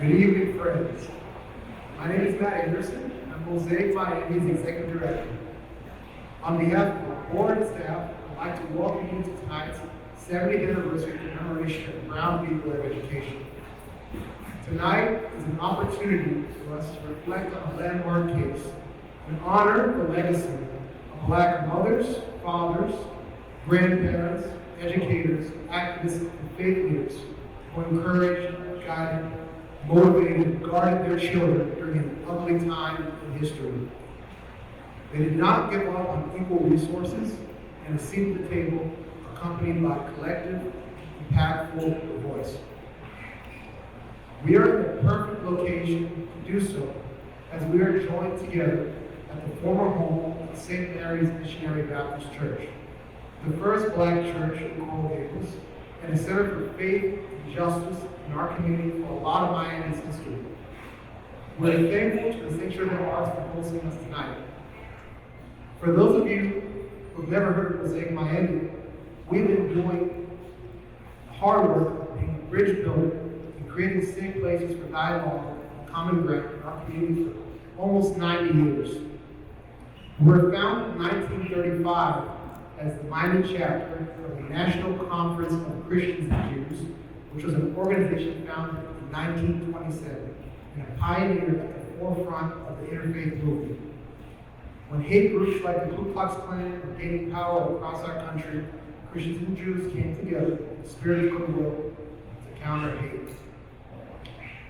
Good evening, friends. My name is Matt Anderson. I'm Mosaic Miami's Executive Director. On behalf of the board and staff, I'd like to welcome you to tonight's 70th anniversary commemoration of Brown v. Board of Education. Tonight is an opportunity for us to reflect on a landmark case and honor the legacy of Black mothers, fathers, grandparents, educators, activists, and faith leaders who encouraged, guided, motivated, and guarded their children during an ugly time in history. They did not give up on equal resources and a seat at the table accompanied by collective, impactful voice. We are in the perfect location to do so as we are joined together at the former home of St. Mary's Missionary Baptist Church, the first Black church in Coral Gables, and a center for faith and justice in our community for a lot of Miami's history. We're thankful to the Sanctuary Arts for hosting us tonight. For those of you who've never heard of Mosaic Miami, we've been doing hard work in bridge building and creating safe places for dialogue and common ground in our community for almost 90 years. We were founded in 1935 as the Miami chapter of the National Conference of Christians and Jews, which was an organization founded in 1927 and a pioneer at the forefront of the interfaith movement. When hate groups like the Ku Klux Klan were gaining power across our country, Christians and Jews came together in the spirit of goodwill to counter hate.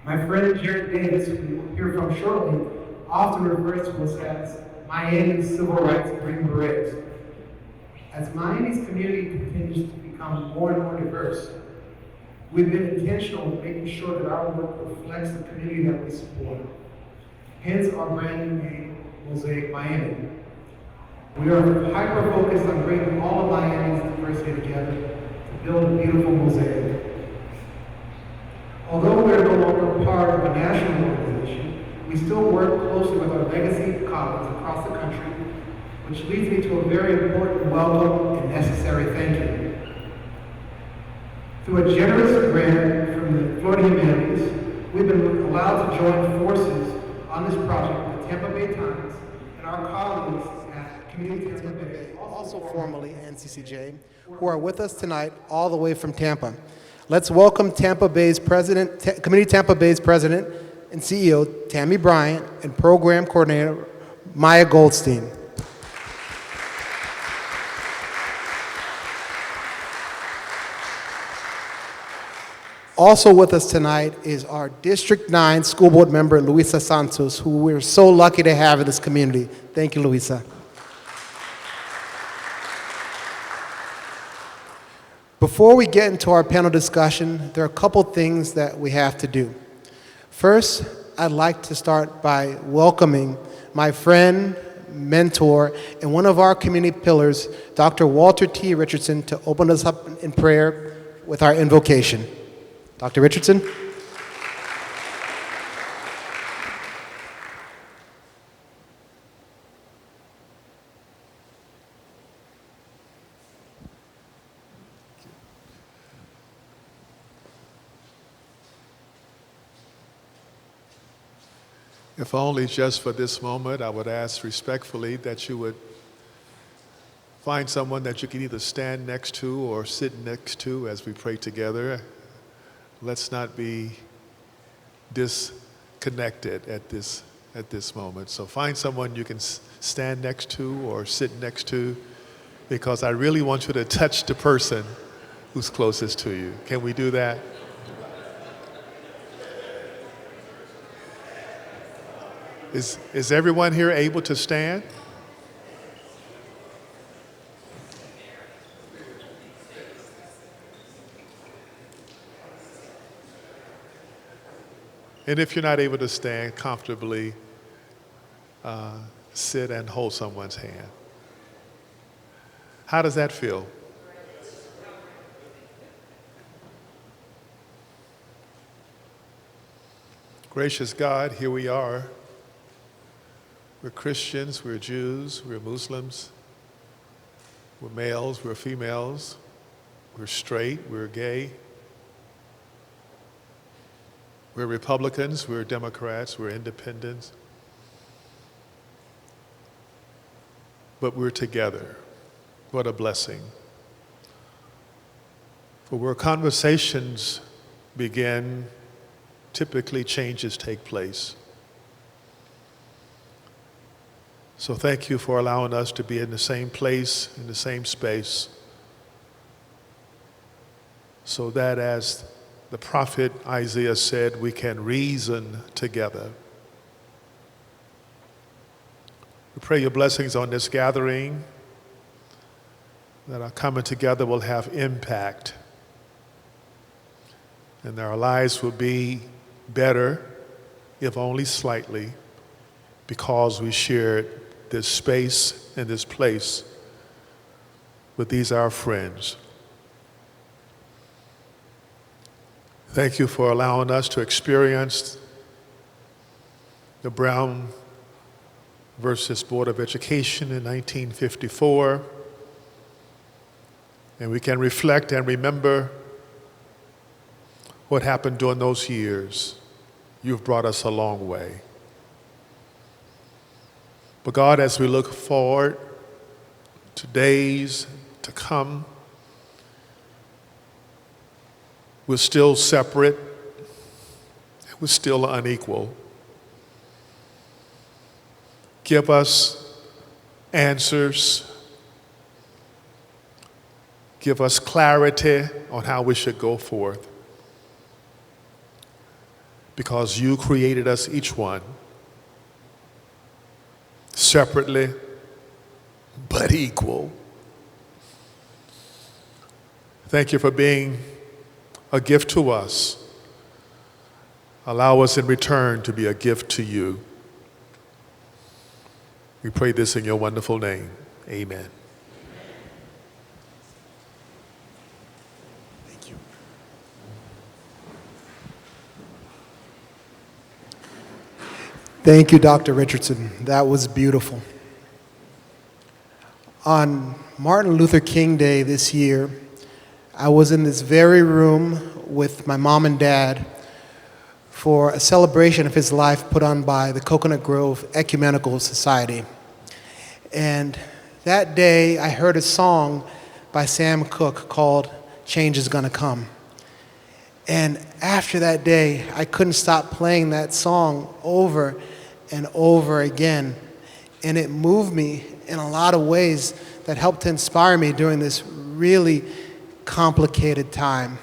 My friend Jared Davis, who you'll hear from shortly, often refers to us as Miami's Civil Rights Green Berets. As Miami's community continues to become more and more diverse, we've been intentional in making sure that our work reflects the community that we support. Hence our brand new name, Mosaic Miami. We are hyper-focused on bringing all of Miami's diversity together to build a beautiful mosaic. Although we are no longer part of a national organization, we still work closely with our legacy colleagues across the country, which leads me to a very important welcome and necessary thank you. Through a generous grant from the Florida Humanities, we've been allowed to join forces on this project with the Tampa Bay Times and our colleagues at Community Tampa Bay, also formerly NCCJ, who are with us tonight all the way from Tampa. Let's welcome Community Tampa Bay's President and CEO, Tammy Bryant, and Program Coordinator, Maya Goldstein. Also with us tonight is our District 9 School Board member, Luisa Santos, who we're so lucky to have in this community. Thank you, Luisa. Before we get into our panel discussion, there are a couple things that we have to do. First, I'd like to start by welcoming my friend, mentor, and one of our community pillars, Dr. Walter T. Richardson, to open us up in prayer with our invocation. Dr. Richardson. If only just for this moment, I would ask respectfully that you would find someone that you can either stand next to or sit next to as we pray together. Let's not be disconnected at this moment. So find someone you can stand next to or sit next to, because I really want you to touch the person who's closest to you. Can we do that? Is everyone here able to stand? And if you're not able to stand comfortably, sit and hold someone's hand. How does that feel? Gracious God, here we are. We're Christians, we're Jews, we're Muslims, we're males, we're females, we're straight, we're gay. We're Republicans, we're Democrats, we're independents, but we're together. What a blessing. For where conversations begin, typically changes take place. So thank you for allowing us to be in the same place, in the same space, so that as the prophet Isaiah said, we can reason together. We pray your blessings on this gathering, that our coming together will have impact, and that our lives will be better, if only slightly, because we shared this space and this place with these our friends. Thank you for allowing us to experience the Brown versus Board of Education in 1954. And we can reflect and remember what happened during those years. You've brought us a long way. But God, as we look forward to days to come, we're still separate, we're still unequal. Give us answers. Give us clarity on how we should go forth. Because you created us each one separately but equal. Thank you for being a gift to us. Allow us in return to be a gift to you. We pray this in your wonderful name. Amen. Thank you. Thank you, Dr. Richardson. That was beautiful. On Martin Luther King Day this year, I was in this very room with my mom and dad for a celebration of his life put on by the Coconut Grove Ecumenical Society. And that day, I heard a song by Sam Cooke called Change Is Gonna Come. And after that day, I couldn't stop playing that song over and over again. And it moved me in a lot of ways that helped to inspire me during this really complicated time.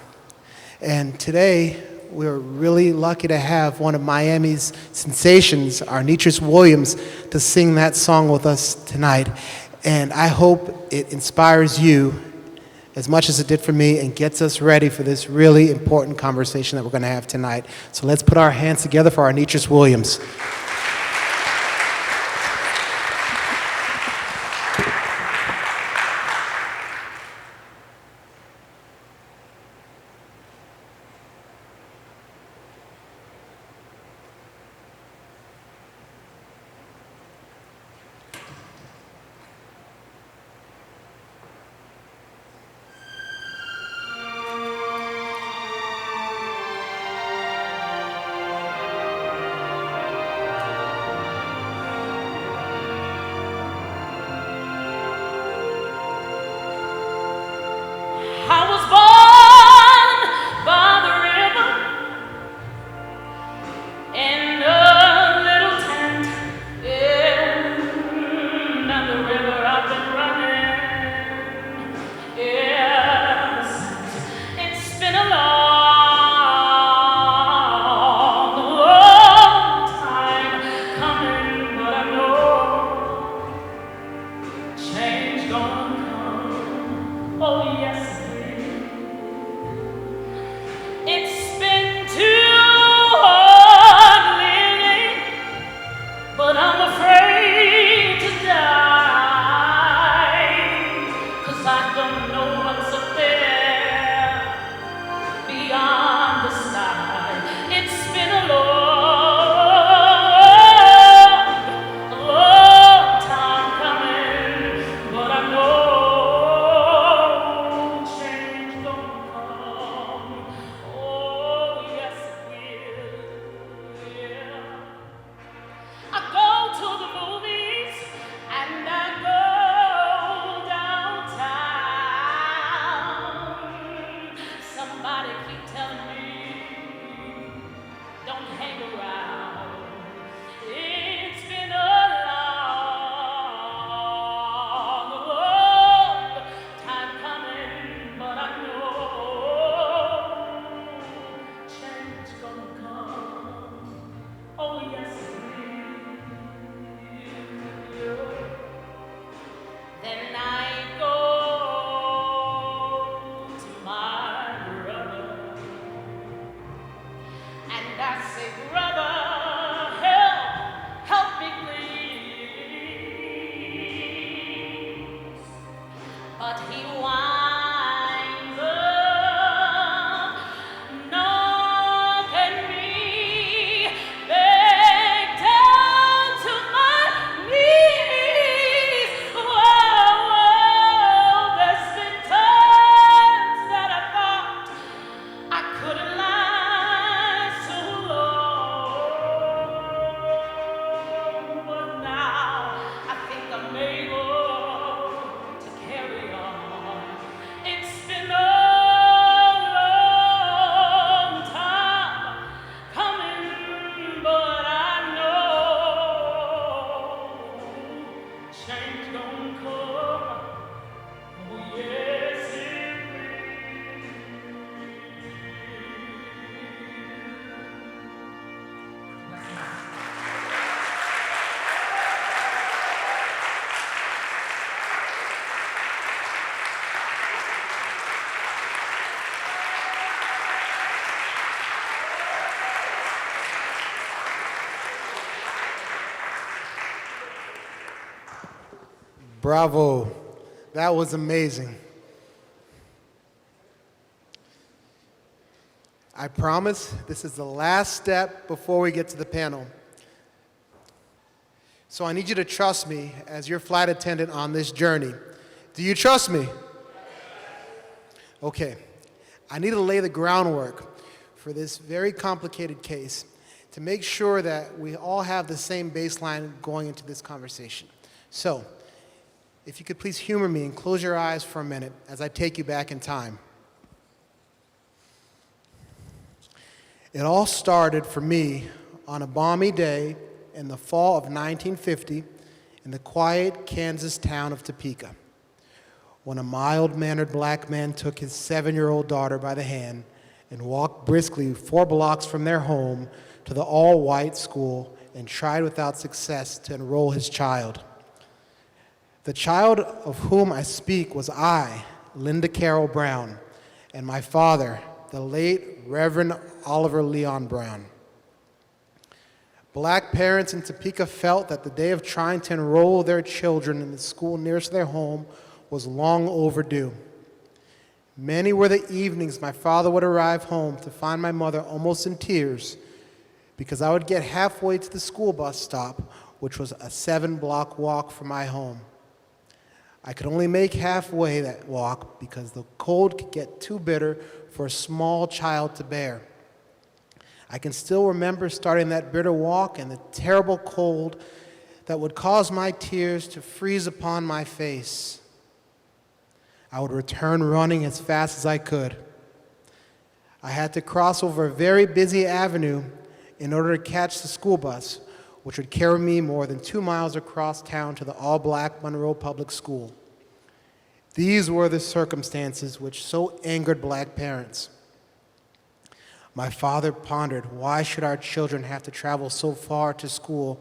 And today, we're really lucky to have one of Miami's sensations, Arnitris Williams, to sing that song with us tonight. And I hope it inspires you as much as it did for me and gets us ready for this really important conversation that we're going to have tonight. So let's put our hands together for Arnitris Williams. change gonna come. Oh, yes, it Bravo. That was amazing. I promise this is the last step before we get to the panel. So I need you to trust me as your flight attendant on this journey. Do you trust me? Okay. I need to lay the groundwork for this very complicated case to make sure that we all have the same baseline going into this conversation. So, if you could please humor me and close your eyes for a minute as I take you back in time. It all started for me on a balmy day in the fall of 1950 in the quiet Kansas town of Topeka, when a mild-mannered black man took his 7-year-old daughter by the hand and walked briskly 4 blocks from their home to the all-white school and tried without success to enroll his child. The child of whom I speak was I, Linda Carroll Brown, and my father, the late Reverend Oliver Leon Brown. Black parents in Topeka felt that the day of trying to enroll their children in the school nearest their home was long overdue. Many were the evenings my father would arrive home to find my mother almost in tears because I would get halfway to the school bus stop, which was a 7-block walk from my home. I could only make halfway that walk because the cold could get too bitter for a small child to bear. I can still remember starting that bitter walk and the terrible cold that would cause my tears to freeze upon my face. I would return running as fast as I could. I had to cross over a very busy avenue in order to catch the school bus, which would carry me more than 2 miles across town to the all-black Monroe Public School. These were the circumstances which so angered black parents. My father pondered, why should our children have to travel so far to school,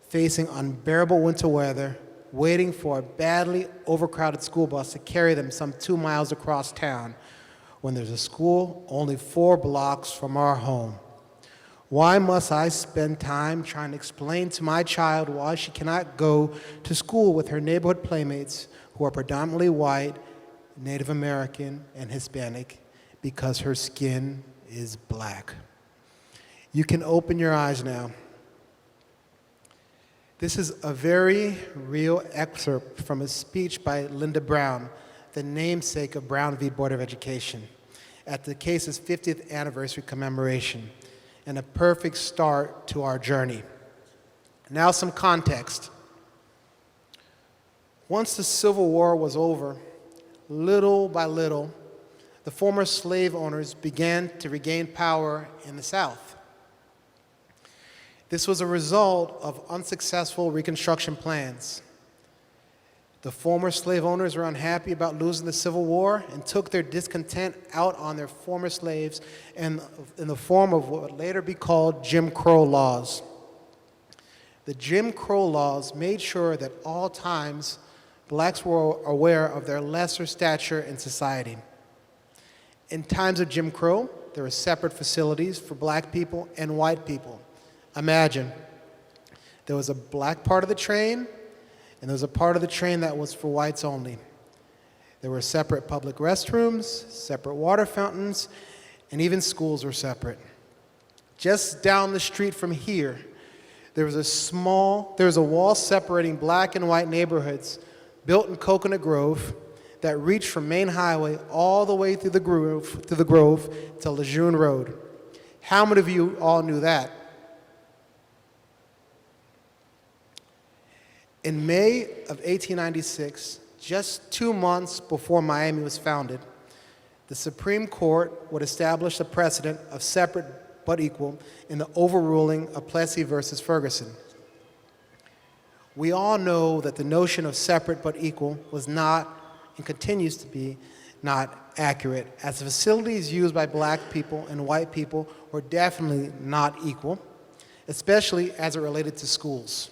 facing unbearable winter weather, waiting for a badly overcrowded school bus to carry them some 2 miles across town, when there's a school only 4 blocks from our home? Why must I spend time trying to explain to my child why she cannot go to school with her neighborhood playmates who are predominantly white, Native American, and Hispanic because her skin is black? You can open your eyes now. This is a very real excerpt from a speech by Linda Brown, the namesake of Brown v. Board of Education, at the case's 50th anniversary commemoration, and a perfect start to our journey. Now some context. Once the Civil War was over, little by little, the former slave owners began to regain power in the South. This was a result of unsuccessful Reconstruction plans. The former slave owners were unhappy about losing the Civil War and took their discontent out on their former slaves in the form of what would later be called Jim Crow laws. The Jim Crow laws made sure that at all times blacks were aware of their lesser stature in society. In times of Jim Crow, there were separate facilities for black people and white people. Imagine, there was a black part of the train, and there was a part of the train that was for whites only. There were separate public restrooms, separate water fountains, and even schools were separate. Just down the street from here, there was a wall separating black and white neighborhoods built in Coconut Grove that reached from Main Highway all the way through the Grove to Lejeune Road. How many of you all knew that? In May of 1896, just 2 months before Miami was founded, the Supreme Court would establish a precedent of separate but equal in the overruling of Plessy versus Ferguson. We all know that the notion of separate but equal was not and continues to be not accurate, as the facilities used by black people and white people were definitely not equal, especially as it related to schools.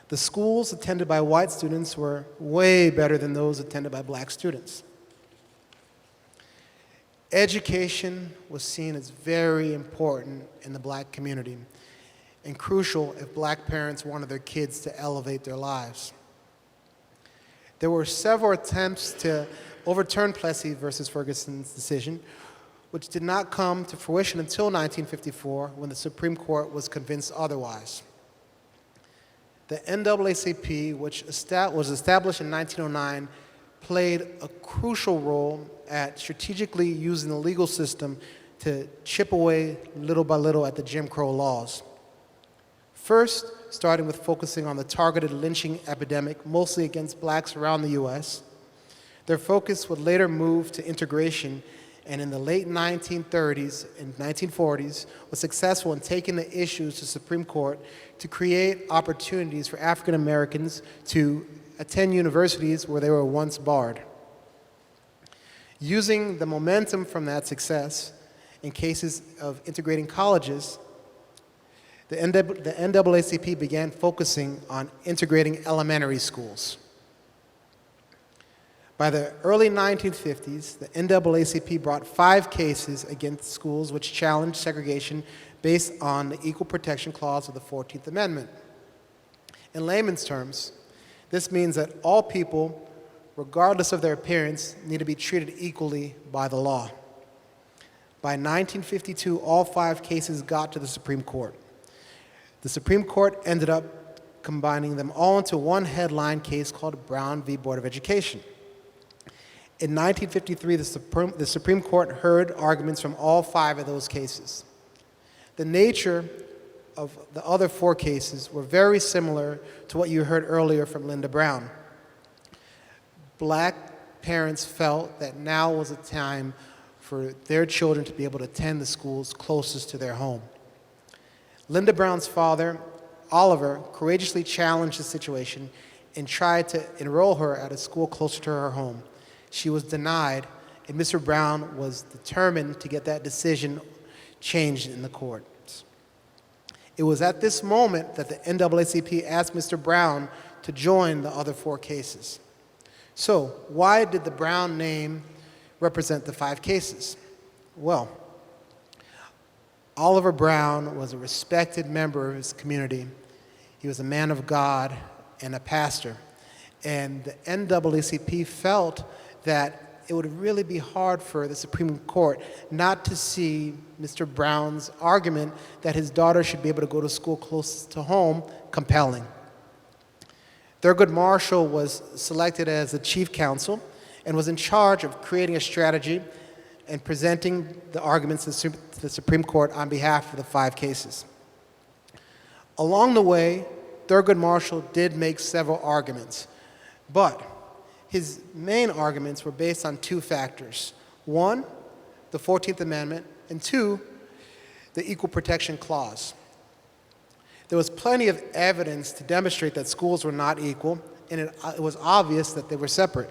The schools attended by white students were way better than those attended by black students. Education was seen as very important in the black community and crucial if black parents wanted their kids to elevate their lives. There were several attempts to overturn Plessy versus Ferguson's decision, which did not come to fruition until 1954 when the Supreme Court was convinced otherwise. The NAACP, which was established in 1909, played a crucial role at strategically using the legal system to chip away little by little at the Jim Crow laws. First, starting with focusing on the targeted lynching epidemic, mostly against blacks around the US. Their focus would later move to integration, and in the late 1930s and 1940s was successful in taking the issues to Supreme Court to create opportunities for African Americans to attend universities where they were once barred. Using the momentum from that success in cases of integrating colleges, the NAACP began focusing on integrating elementary schools. By the early 1950s, the NAACP brought 5 cases against schools which challenged segregation based on the Equal Protection Clause of the 14th Amendment. In layman's terms, this means that all people, regardless of their appearance, need to be treated equally by the law. By 1952, all 5 cases got to the Supreme Court. The Supreme Court ended up combining them all into one headline case called Brown v. Board of Education. In 1953, the Supreme Court heard arguments from all 5 of those cases. The nature of the other 4 cases were very similar to what you heard earlier from Linda Brown. Black parents felt that now was a time for their children to be able to attend the schools closest to their home. Linda Brown's father, Oliver, courageously challenged the situation and tried to enroll her at a school closer to her home. She was denied, and Mr. Brown was determined to get that decision changed in the courts. It was at this moment that the NAACP asked Mr. Brown to join the other 4 cases. So, why did the Brown name represent the 5 cases? Well, Oliver Brown was a respected member of his community. He was a man of God and a pastor. And the NAACP felt that it would really be hard for the Supreme Court not to see Mr. Brown's argument that his daughter should be able to go to school close to home compelling. Thurgood Marshall was selected as the chief counsel and was in charge of creating a strategy and presenting the arguments to the Supreme Court on behalf of the 5 cases. Along the way, Thurgood Marshall did make several arguments, but his main arguments were based on 2 factors. 1, the 14th Amendment, and 2, the Equal Protection Clause. There was plenty of evidence to demonstrate that schools were not equal, and it was obvious that they were separate.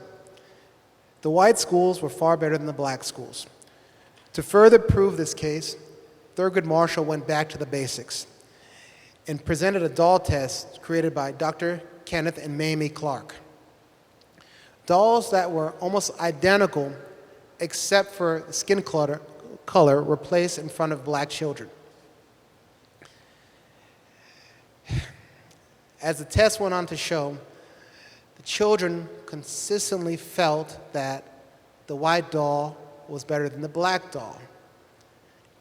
The white schools were far better than the black schools. To further prove this case, Thurgood Marshall went back to the basics and presented a doll test created by Dr. Kenneth and Mamie Clark. Dolls that were almost identical except for skin color were placed in front of black children. As the test went on to show, the children consistently felt that the white doll was better than the black doll.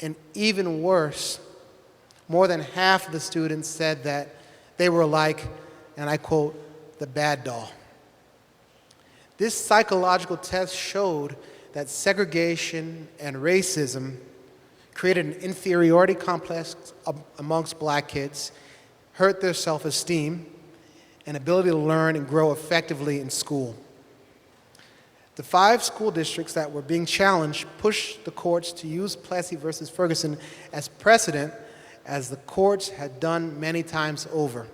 And even worse, more than half of the students said that they were like, and I quote, the bad doll. This psychological test showed that segregation and racism created an inferiority complex amongst black kids, hurt their self-esteem, and ability to learn and grow effectively in school. The 5 school districts that were being challenged pushed the courts to use Plessy versus Ferguson as precedent, as the courts had done many times over.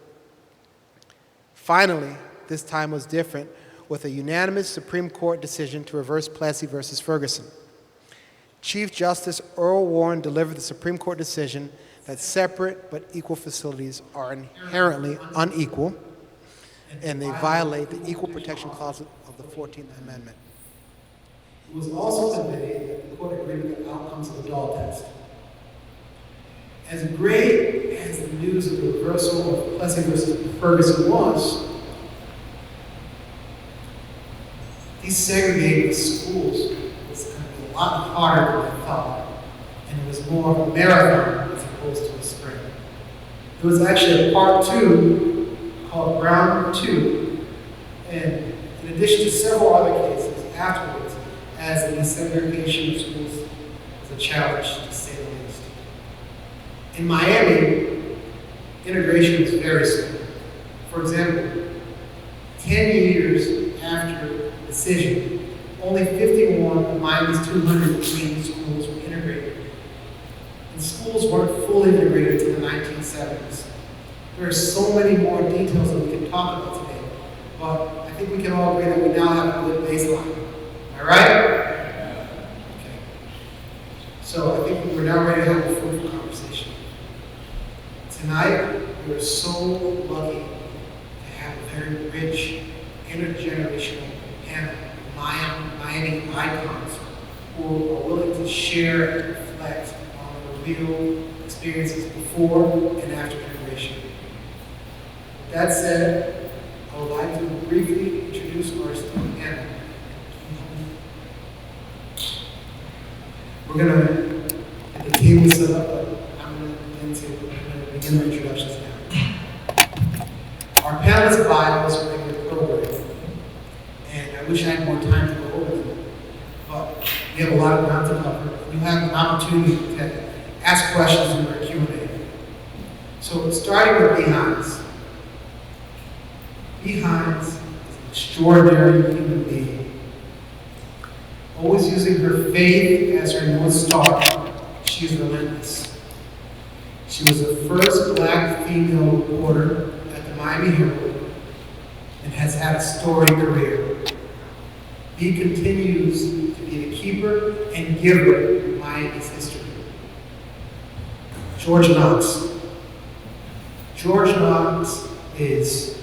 Finally, this time was different, with a unanimous Supreme Court decision to reverse Plessy versus Ferguson. Chief Justice Earl Warren delivered the Supreme Court decision that separate but equal facilities are inherently unequal, and they violate the Equal Protection Clause of the 14th Amendment. It was also submitted that the court agreed with the outcomes of the Dahl test. As great as the news of the reversal of Plessy versus Ferguson was, desegregating the schools was going to be a lot harder than I thought, and it was more of a marathon as opposed to a sprint. There was actually a part 2 called Brown 2, and in addition to several other cases afterwards, as the desegregation of schools was a challenge, to say the least. In Miami, integration was very slow. For example, 10 years after the decision, only 51 of Miami's 203 schools were integrated. And schools weren't fully integrated until the 1970s. There are so many more details that we can talk about today, but I think we can all agree that we now have a good baseline. Am I right? Okay. So I think we're now ready to have a fruitful conversation. Tonight, we are so lucky to have a very rich, intergenerational panel of Miami icons who are willing to share and reflect on the real experiences before and after integration. With that said, I would like to briefly introduce our esteemed panel. We're going to get the table set up, but I'm going to begin the introductions now. Our panelists' bios are in the program, and I wish I had more time to go over them, but we have a lot of ground to cover. You have an opportunity to ask questions in our Q&A. So starting with Behinds. Behinds is an extraordinary human being. Always using her faith as her North Star, she is relentless. She was the first Black female reporter at the Miami Herald and has had a storied career. Bee continues to be the keeper and giver of Miami's history. George Knox. George Knox is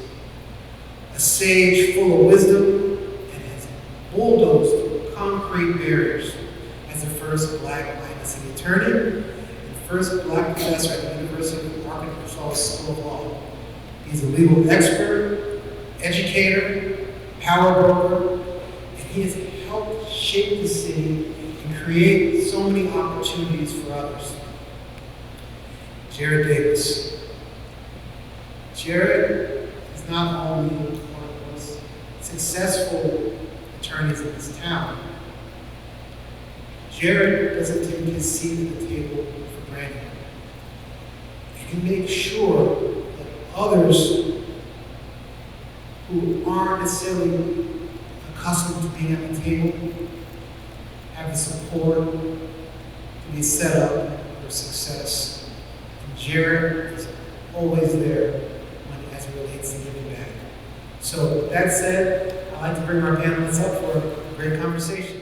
a sage full of wisdom and has bulldozed through concrete barriers as the first Black Miami City attorney and first Black professor at the University of Arkansas School of Law. He's a legal expert, educator, power broker, and he has helped shape the city and create so many opportunities for others. Jared Davis. Jared is not only one of the most successful attorneys in this town. Jared doesn't take his seat at the table for granted. And he makes sure that others who aren't necessarily accustomed to being at the table have the support to be set up for success. And Jared is always there as it relates to giving back. So with that said, I'd like to bring our panelists up for a great conversation.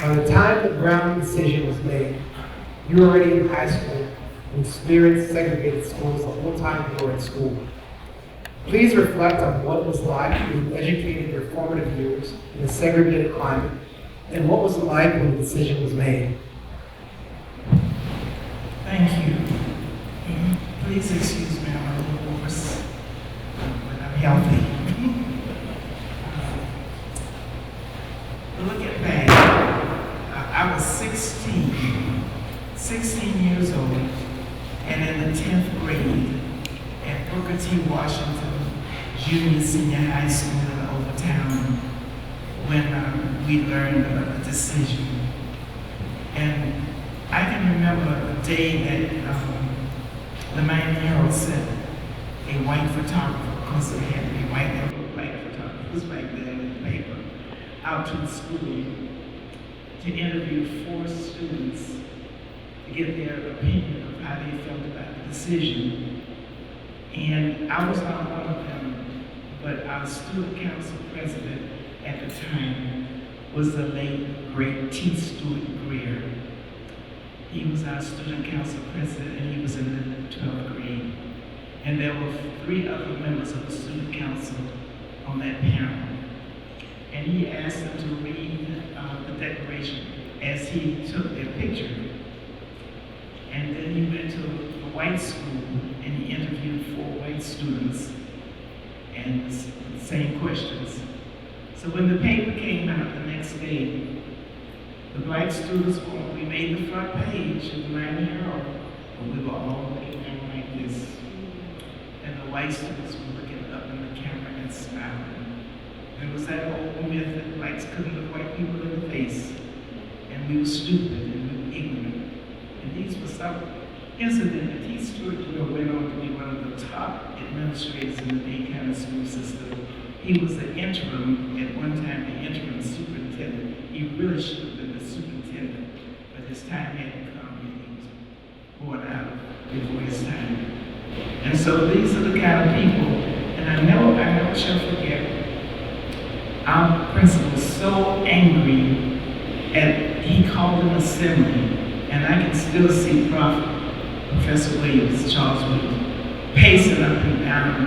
By the time the Brown decision was made, you were already in high school and experienced segregated schools the whole time you were in school. Please reflect on what it was like being educated in your formative years in a segregated climate, and what was it like when the decision was made? Thank you. Please excuse me, I'm a little hoarse, but I'm healthy. Looking back, I was 16 years old, and in the 10th grade at Booker T. Washington Junior Senior High School in Overtown when we learned about the decision. And I can remember the day that the Miami Herald sent a white photographer, because it had to be white photographers back then in the paper, out to the school to interview 4 students to get their opinion of how they felt about the decision. And I was not one of them, but our student council president at the time was the late, great T. Stewart Greer. He was our student council president, and he was in the 12th grade. And there were 3 other members of the student council on that panel. And he asked them to read the declaration as he took their picture. And then he went to a white school and he interviewed 4 white students and the same questions. So when the paper came out the next day, the black students, we made the front page of the Miami Herald, but we were all looking at them like this. And the white students were looking up in the camera and smiling. It was that old myth that blacks couldn't look white people in the face. And we were stupid and we were ignorant. And these were some incidents that T. Stewart went on to be one of the top administrators in the Dade County school system. He was the interim, at one time, the interim superintendent. He really should have been the superintendent, but his time hadn't come and he was born out before his time. And so these are the kind of people, and I never shall forget, our principal was so angry at, he called an assembly, and I can still see Professor Williams, Charles Williams, pacing up and down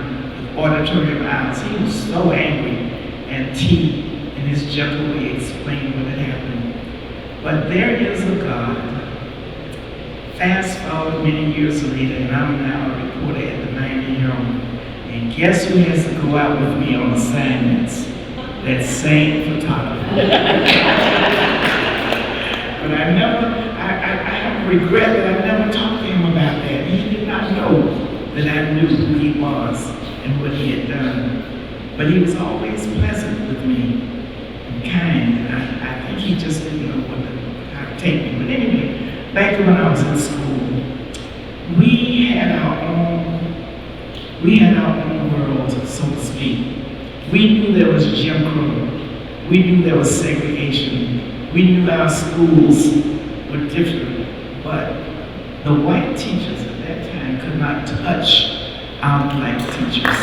the auditorium aisles. He was so angry, and T, in his gentle way, explained what had happened. But there is a God. Fast forward many years later, and I'm now a reporter at the Miami Herald. And guess who has to go out with me on assignments? That same photographer. But I have regret that I never talked to him about that. He did not know that I knew who he was and what he had done. But he was always pleasant with me and kind. And I think he just didn't know how to take me. But anyway, back to when I was in school, we had our own world, so to speak. We knew there was Jim Crow. We knew there was segregation. We knew our schools were different. But the white teachers at that time could not touch our black teachers.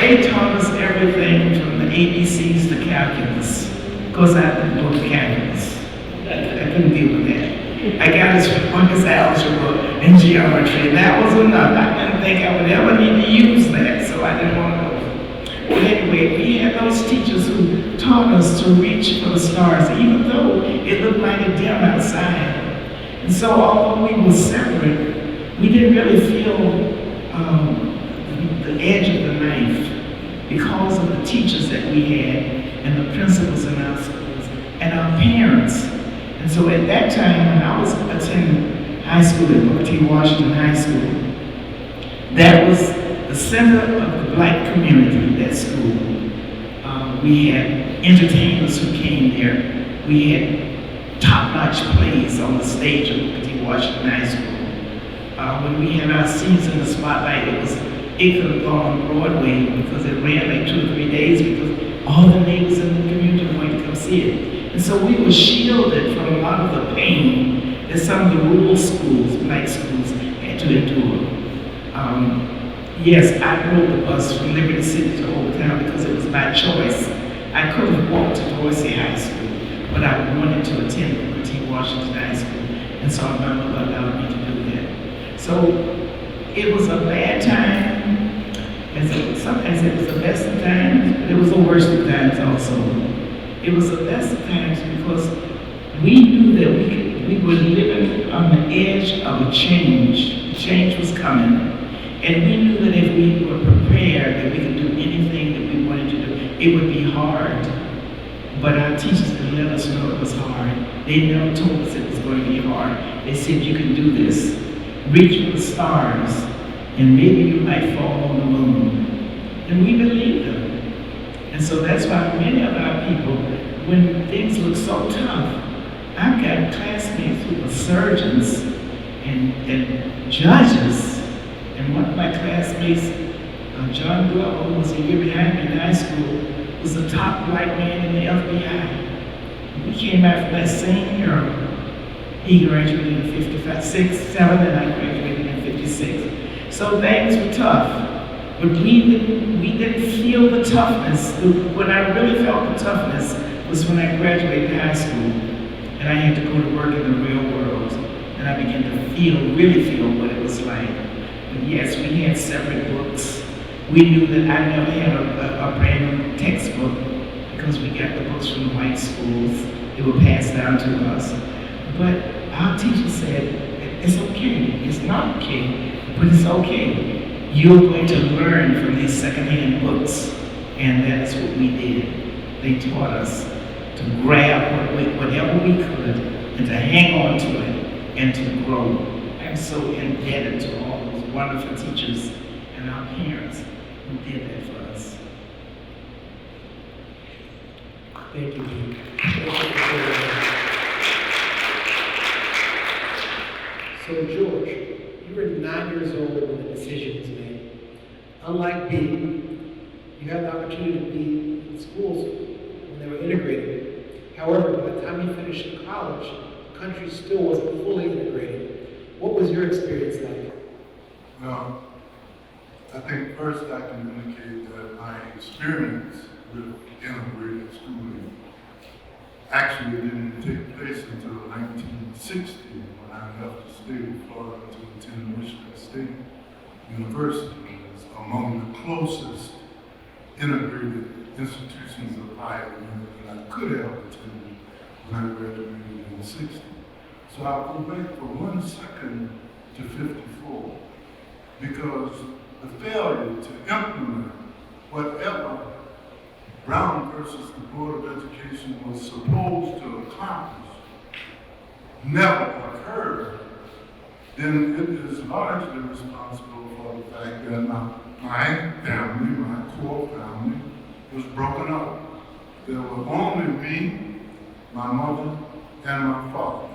They taught us everything from the ABCs to calculus. Of course, I didn't go to calculus. I couldn't deal with that. I got as far as algebra and geometry, and that was enough. I didn't think I would ever need to use that, so I didn't want to know. Well, anyway, we had those teachers who taught us to reach for the stars, even though it looked like a dim outside. And so, although we were separate, we didn't really feel the edge of the knife because of the teachers that we had and the principals in our schools and our parents. And so at that time, when I was attending high school at Booker T. Washington High School, that was the center of the black community, that school. We had entertainers who came there. We had top-notch plays on the stage of Booker T. Washington High School. When we had our scenes in the spotlight, it could have gone on Broadway because it ran like 2 or 3 days because all the neighbors in the community were going to come see it. And so we were shielded from a lot of the pain that some of the rural schools, black schools, had to endure. Yes, I rode the bus from Liberty City to Old Town because it was my choice. I could have walked to Dorsey High School, but I wanted to attend Booker T. Washington High School, and so my mother allowed me to do that. So it was a bad time, and sometimes it was the best of times, but it was the worst of times also. It was the best of times because we knew that we were living on the edge of a change. Change was coming. And we knew that if we were prepared, that we could do anything that we wanted to do. It would be hard. But our teachers didn't let us know it was hard. They never told us it was going to be hard. They said, you can do this. Reach for the stars, and maybe you might fall on the moon. And we believed them. And so that's why many of our people, when things look so tough, I've got classmates who were surgeons and judges. And one of my classmates, John Glover, who was a year behind me in high school, was the top black man in the FBI. We came out from that same era, He graduated in 56, 7, and I graduated in 56. So things were tough. But we didn't feel the toughness. When I really felt the toughness was when I graduated high school and I had to go to work in the real world. And I began to really feel what it was like. But yes, we had separate books. We knew that I never had a brand new textbook because we got the books from the white schools. They were passed down to us. But our teacher said, it's okay. It's not okay, but it's okay. You're going to learn from these secondhand books. And that's what we did. They taught us to grab whatever we could and to hang on to it and to grow. I'm so indebted to all those wonderful teachers and our parents who did that for us. Thank you, Dean. So, George, you were 9 years old when the decision was made. Unlike B, you had the opportunity to be in schools when they were integrated. However, by the time you finished college, the country still wasn't fully integrated. What was your experience like? Well, I think first I can indicate that my experience with integrated schooling actually didn't take place until 1960 when I left the state of Florida to attend Michigan State University. It was among the closest integrated institutions of higher learning that I could have attended when I graduated in 60. So I'll go back for 1 second to 54 because the failure to implement whatever Brown versus the Board of Education was supposed to accomplish never occurred, then it is largely responsible for the fact that my family, my core family, was broken up. There were only me, my mother, and my father.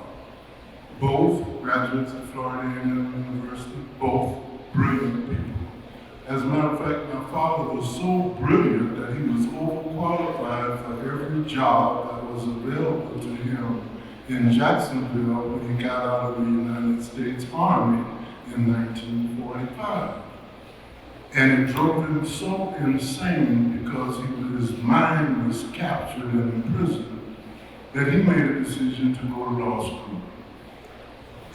Both graduates of Florida A&M University, both brilliant people. As a matter of fact, my father was so brilliant that he was overqualified for every job that was available to him in Jacksonville when he got out of the United States Army in 1945. And it drove him so insane because his mind was captured and imprisoned that he made a decision to go to law school.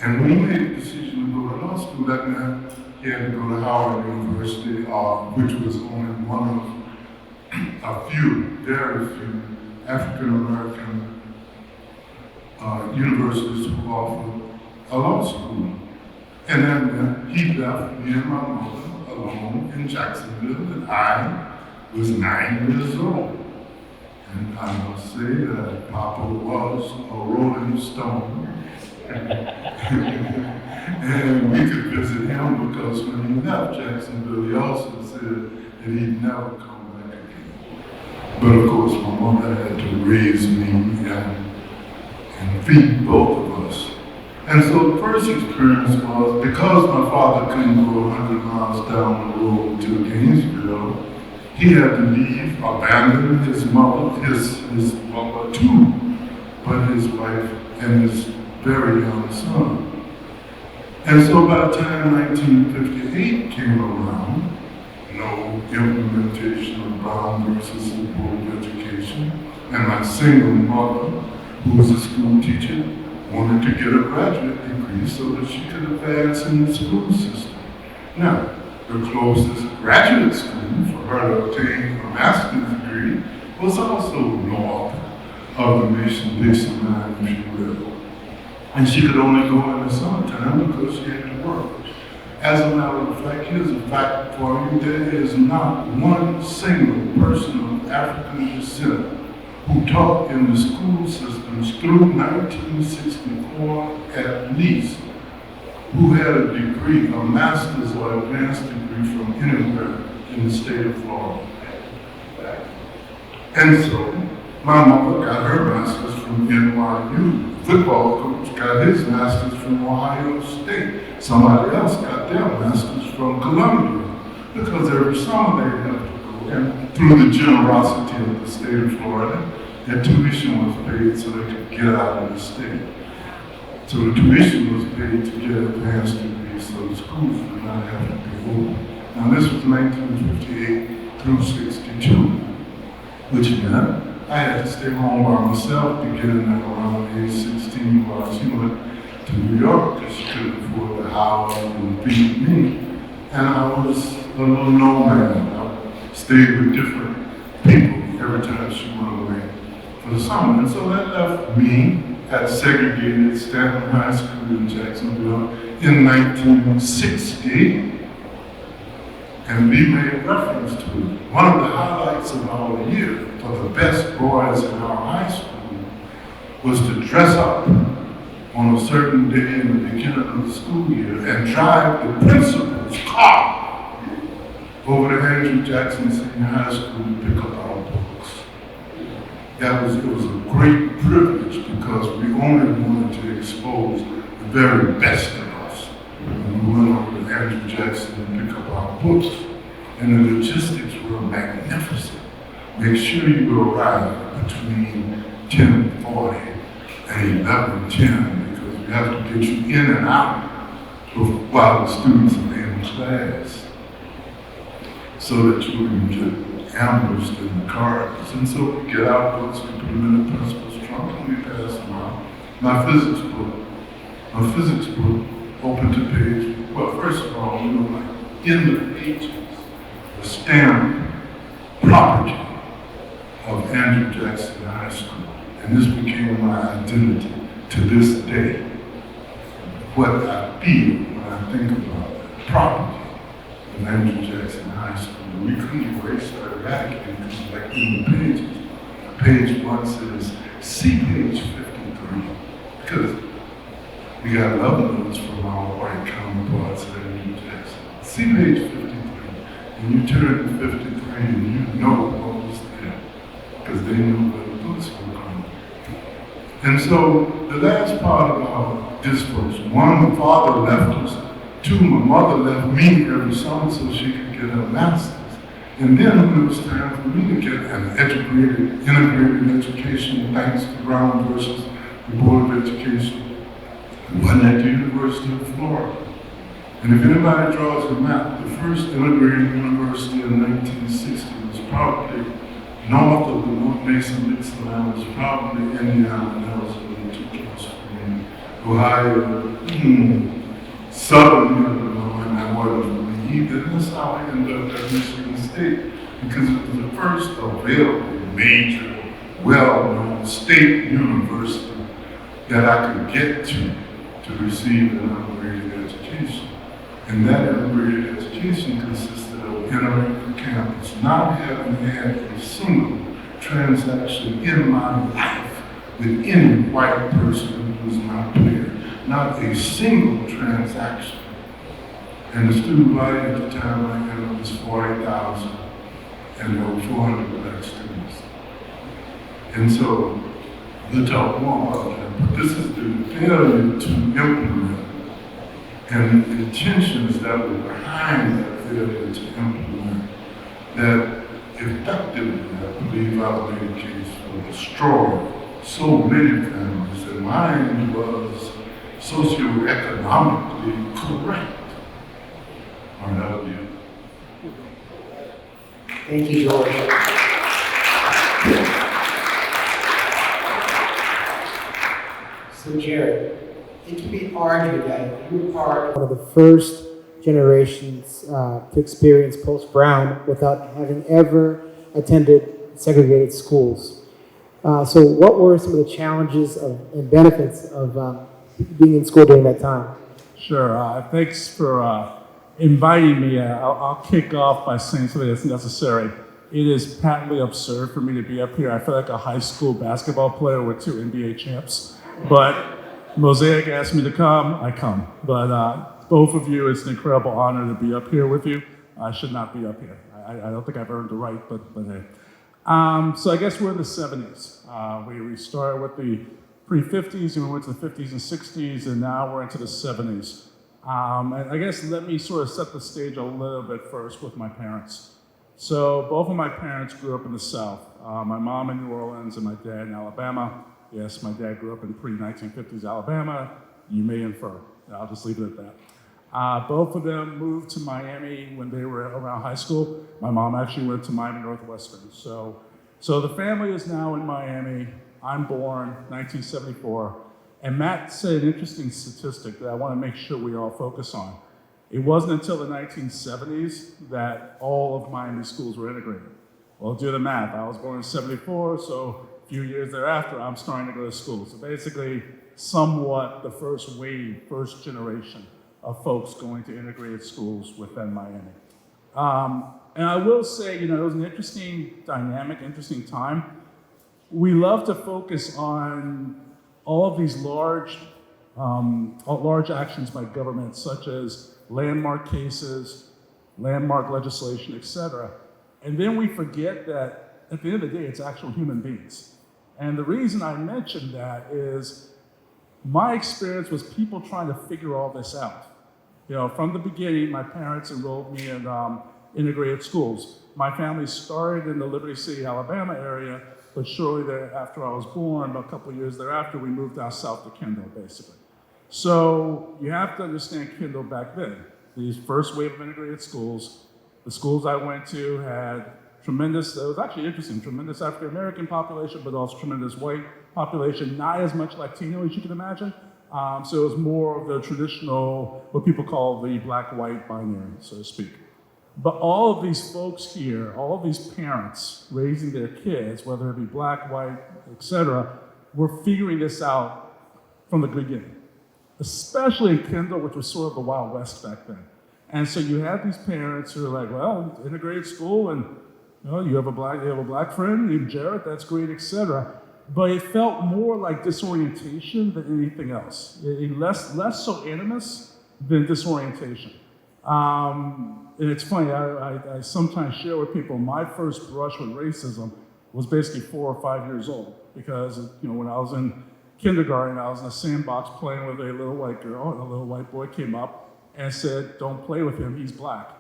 And when he made a decision to go to law school, that meant he had to go to Howard University, which was only one of a few, very few, African-American universities who offered a law school. And then he left me and my mother alone in Jacksonville, and I was 9 years old. And I must say that Papa was a rolling stone. And we could visit him because when he left Jacksonville, he also said that he'd never come back again. But of course, my mother had to raise me and feed both of us. And so the first experience was, because my father couldn't go 100 miles down the road to Gainesville, he had to leave, abandon his mother, his mother too, but his wife and his very young son. And so by the time 1958 came around, no implementation of Brown versus the Board of Education, and my single mother, who was a school teacher, wanted to get a graduate degree so that she could advance in the school system. Now, the closest graduate school for her to obtain a master's degree was also north of the Mason-Dixon line, if you will. And she could only go in the summertime because she had to work. As a matter of fact, here's a fact for you. There is not one single person of African descent who taught in the school systems through 1964 at least, who had a degree, a master's or advanced degree from anywhere in the state of Florida. And so, my mother got her master's from NYU. Football coach got his master's from Ohio State. Somebody else got their master's from Columbia, because every summer they have to go. And through the generosity of the state of Florida, their tuition was paid so they could get out of the state. So the tuition was paid to get advanced degrees, so the schools did not have to be open. Now this was 1958 through 62, which meant I had to stay home by myself beginning at around age 16 while she went to New York because she couldn't afford the house and feed me. And I was a little nomad. I stayed with different people every time she went away for the summer. And so that left me at segregated Stanton High School in Jacksonville in 1960. And we made reference to it. One of the highlights of our year for the best boys in our high school was to dress up on a certain day in the beginning of the school year and drive the principal's car over to Andrew Jackson Senior High School to pick up our books. It was a great privilege because we only wanted to expose the very best of us. And we went over to Andrew Jackson and pick up our books. And the logistics were magnificent. Make sure you arrive between 10:40 and 11:10 because we have to get you in and out while the students are in class so that you wouldn't get ambushed in the cars. And so we get our books, we put them in the principal's trunk, and we pass them out. My physics book, open to page, well, first of all, like in the pages, the stamp property of Andrew Jackson High School. And this became my identity to this day. What I feel when I think about the property of Andrew Jackson High School. We couldn't erase or eradicate it like in the pages. Page 1 says, see page 53. Because we got love notes from our white counterparts at Andrew Jackson. See page 53. And you turn to 53 and you know what was there. Because they knew where the books were coming. And so the last part about this was, one, my father left us. Two, my mother left me every summer so she could get her master's. And then when it was time for me to get an integrated education, thanks to Brown versus the Board of Education, it wasn't at the University of Florida. And if anybody draws a map, the first integrated university in 1960 was probably north of the North Mason-Dixon line, was probably Indiana, and that was really too close for me. Ohio, southern Illinois, and that wasn't for me either. And that's how I ended up at Michigan State, because it was the first available major, well-known state university that I could get to receive an integrated education. And that integrated education consisted of entering the campus, not having had a single transaction in my life with any white person who was not there. Not a single transaction. And the student body at the time I had was 40,000, and there were 400 black students. And so, we'll talk more about that, but this is the failure to implement and the intentions that were behind that failure to implement that effectively, I believe I've made a case for destroying so many families, and mine was socioeconomically correct. Or that would be it. Thank you, George. So, Jared, it can be argued that you were part of one of the first generations to experience post-Brown without having ever attended segregated schools. So what were some of the challenges and benefits of being in school during that time? Sure. Thanks for inviting me. I'll kick off by saying something that's necessary. It is patently absurd for me to be up here. I feel like a high school basketball player with 2 NBA champs. But Mosaic asked me to come, I come. But both of you, it's an incredible honor to be up here with you. I should not be up here. I don't think I've earned the right, but hey. So I guess we're in the 70s. We started with the pre-50s, and we went to the 50s and 60s, and now we're into the 70s. And I guess let me sort of set the stage a little bit first with my parents. So both of my parents grew up in the South. My mom in New Orleans and my dad in Alabama. Yes, my dad grew up in pre-1950s Alabama. you may infer. I'll just leave it at that. Both of them moved to Miami when they were around high school. My mom actually went to Miami Northwestern. So the family is now in Miami. I'm born 1974. And Matt said an interesting statistic that I want to make sure we all focus on. It wasn't until the 1970s that all of Miami schools were integrated. Well, do the math. I was born in 74, so a few years thereafter, I'm starting to go to school. So basically, somewhat the first wave, first generation of folks going to integrated schools within Miami. And I will say, it was an interesting dynamic, interesting time. We love to focus on all of these large actions by government, such as landmark cases, landmark legislation, etc. And then we forget that at the end of the day, it's actual human beings. And the reason I mentioned that is my experience was people trying to figure all this out. From the beginning, my parents enrolled me in integrated schools. My family started in the Liberty City, Alabama area, but shortly thereafter I was born, a couple of years thereafter, we moved down south to Kendall, basically. So you have to understand Kendall back then. These first wave of integrated schools, the schools I went to had tremendous, it was actually interesting, tremendous African-American population, but also tremendous white population, not as much Latino as you can imagine. So it was more of the traditional, what people call the black-white binary, so to speak. But all of these folks here, all of these parents raising their kids, whether it be black, white, etc., were figuring this out from the beginning, especially in Kendall, which was sort of the Wild West back then. And so you have these parents who are like, well, integrated school, and you have a black friend named Jared, that's great, etc. But it felt more like disorientation than anything else. Less so animus than disorientation. And it's funny, I sometimes share with people, my first brush with racism was basically 4 or 5 years old. Because, when I was in kindergarten, I was in a sandbox playing with a little white girl, and a little white boy came up and said, don't play with him, he's black.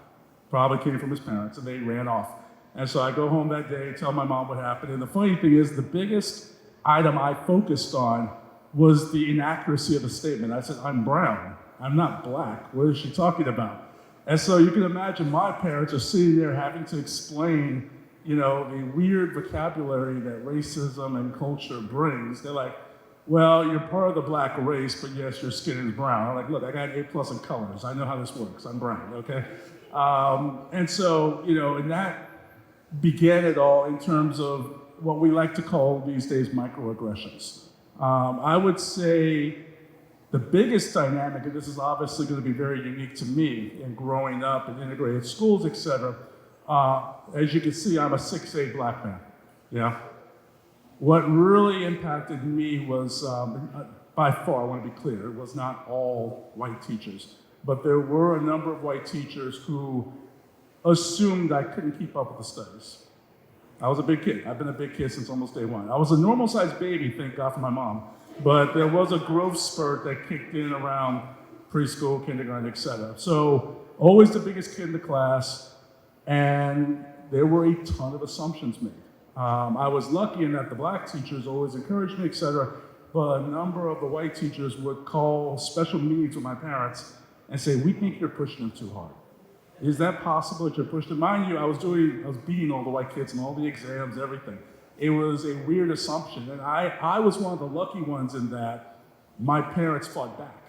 Probably came from his parents, and they ran off. And so I go home that day, tell my mom what happened. And the funny thing is, the biggest item I focused on was the inaccuracy of the statement. I said, I'm brown, I'm not black. What is she talking about? And so you can imagine my parents are sitting there having to explain, the weird vocabulary that racism and culture brings. They're like, well, you're part of the black race, but yes, your skin is brown. I'm like, look, I got an A+ in colors. I know how this works. I'm brown, okay? And so, and that began it all in terms of what we like to call these days microaggressions. I would say the biggest dynamic, and this is obviously going to be very unique to me in growing up in integrated schools, et cetera, as you can see, I'm a 6'8" black man, yeah? What really impacted me was, by far, I want to be clear, it was not all white teachers, but there were a number of white teachers who assumed I couldn't keep up with the studies. I was a big kid. I've been a big kid since almost day one. I was a normal-sized baby, thank God for my mom. But there was a growth spurt that kicked in around preschool, kindergarten, et cetera. So always the biggest kid in the class, and there were a ton of assumptions made. I was lucky in that the black teachers always encouraged me, et cetera, but a number of the white teachers would call special meetings with my parents and say, we think you're pushing them too hard. Is that possible that you're pushing them? Mind you, I was beating all the white kids in all the exams, everything. It was a weird assumption, and I was one of the lucky ones in that my parents fought back.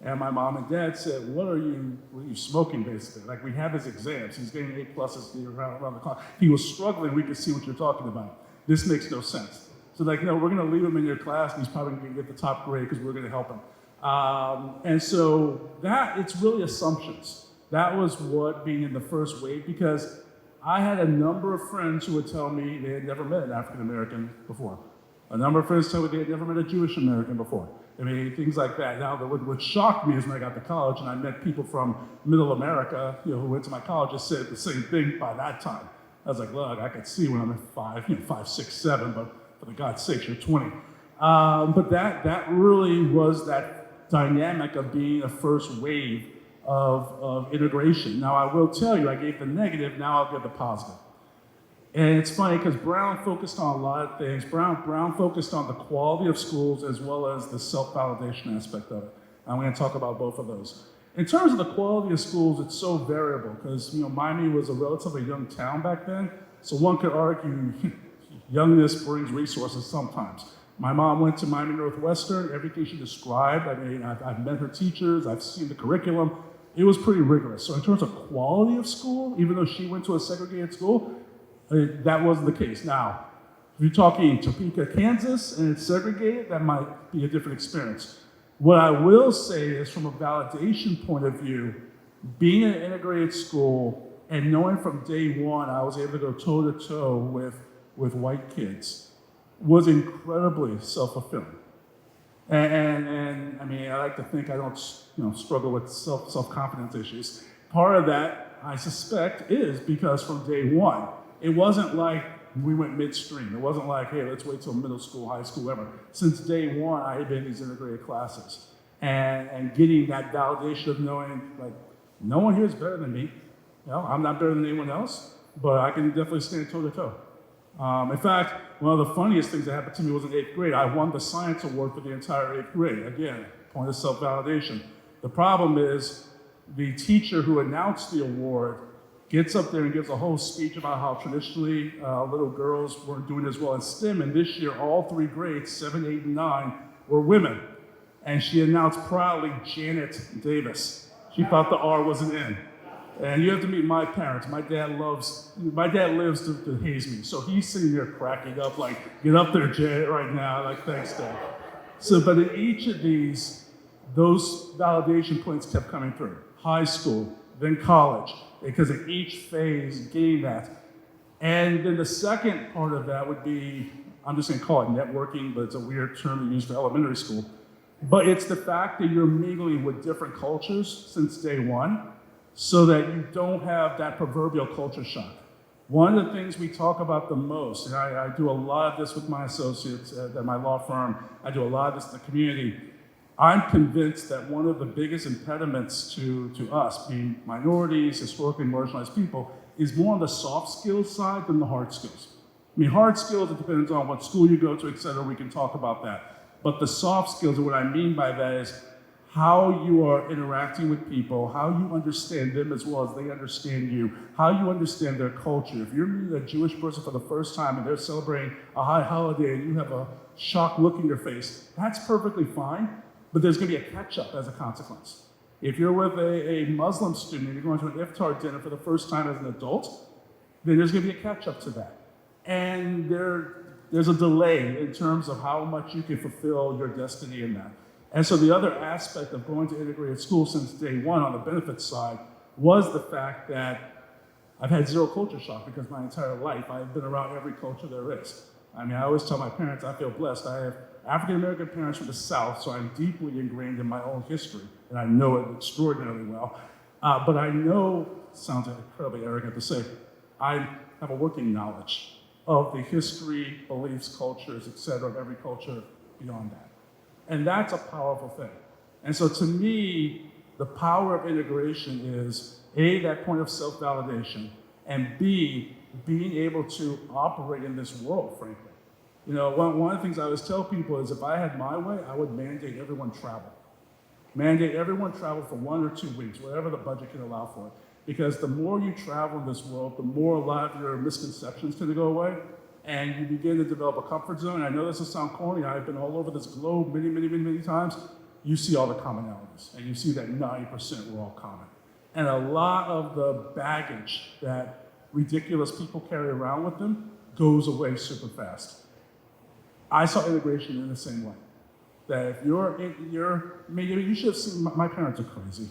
And my mom and dad said, what are you smoking, basically? Like, we have his exams. He's getting A+ around the clock. He was struggling. We could see what you're talking about. This makes no sense. So like, no, we're going to leave him in your class, and he's probably going to get the top grade because we're going to help him. And so it's really assumptions. That was what being in the first wave, because I had a number of friends who would tell me they had never met an African American before. A number of friends tell me they had never met a Jewish American before. I mean, things like that. Now, what shocked me is when I got to college and I met people from Middle America, who went to my college and said the same thing by that time. I was like, look, I could see when I'm at 5, 6, 7, but for God's sake, you're 20. But that really was that dynamic of being a first wave of integration. Now, I will tell you, I gave the negative, now I'll give the positive. And it's funny because Brown focused on a lot of things. Brown focused on the quality of schools as well as the self-validation aspect of it. I'm going to talk about both of those. In terms of the quality of schools, it's so variable because Miami was a relatively young town back then, so one could argue youngness brings resources sometimes. My mom went to Miami Northwestern. Everything she described, I mean, I've met her teachers, I've seen the curriculum. It was pretty rigorous. So in terms of quality of school, even though she went to a segregated school, that wasn't the case. Now, if you're talking Topeka, Kansas, and it's segregated, that might be a different experience. What I will say is, from a validation point of view, being in an integrated school and knowing from day one I was able to go toe to toe with white kids was incredibly self-fulfilling. And I mean, I like to think I don't, struggle with self-confidence issues. Part of that, I suspect, is because from day one, it wasn't like we went midstream. It wasn't like, hey, let's wait till middle school, high school, whatever. Since day one, I had been in these integrated classes. And getting that validation of knowing, like, no one here is better than me. I'm not better than anyone else, but I can definitely stand toe to toe. In fact, one of the funniest things that happened to me was in 8th grade. I won the science award for the entire 8th grade. Again, point of self-validation. The problem is the teacher who announced the award gets up there and gives a whole speech about how traditionally little girls weren't doing as well in STEM, and this year all 3 grades, 7, 8, and 9, were women. And she announced proudly Janet Davis. She thought the R wasn't in. And you have to meet my parents. My dad lives to haze me. So he's sitting there cracking up like, get up there, Janet, right now. Like, thanks, Dad. So, but in each of these, those validation points kept coming through. High school, then college, because in each phase, getting that. And then the second part of that would be, I'm just gonna call it networking, but it's a weird term to use for elementary school. But it's the fact that you're mingling with different cultures since day one, so that you don't have that proverbial culture shock. One of the things we talk about the most, and I do a lot of this with my associates at my law firm, I do a lot of this in the community. I'm convinced that one of the biggest impediments to us, being minorities, historically marginalized people, is more on the soft skills side than the hard skills. I mean, hard skills, it depends on what school you go to, et cetera, we can talk about that. But the soft skills, and what I mean by that is how you are interacting with people, how you understand them as well as they understand you, how you understand their culture. If you're meeting a Jewish person for the first time and they're celebrating a high holiday and you have a shocked look in your face, that's perfectly fine, but there's gonna be a catch-up as a consequence. If you're with a Muslim student and you're going to an iftar dinner for the first time as an adult, then there's gonna be a catch-up to that. And there's a delay in terms of how much you can fulfill your destiny in that. And so the other aspect of going to integrated school since day one on the benefits side was the fact that I've had zero culture shock because my entire life I've been around every culture there is. I mean, I always tell my parents I feel blessed. I have African-American parents from the South, so I'm deeply ingrained in my own history, and I know it extraordinarily well. But I know, sounds incredibly arrogant to say, I have a working knowledge of the history, beliefs, cultures, et cetera, of every culture beyond that. And that's a powerful thing. And so to me, the power of integration is A, that point of self-validation, and B, being able to operate in this world, frankly. One of the things I always tell people is if I had my way, I would mandate everyone travel. Mandate everyone travel for 1 or 2 weeks, whatever the budget can allow for it. Because the more you travel in this world, the more a lot of your misconceptions tend to go away, and you begin to develop a comfort zone. I know this will sound corny. I've been all over this globe many times. You see all the commonalities, and you see that 90% were all common. And a lot of the baggage that ridiculous people carry around with them goes away super fast. I saw integration in the same way. That if you should have seen, my parents are crazy.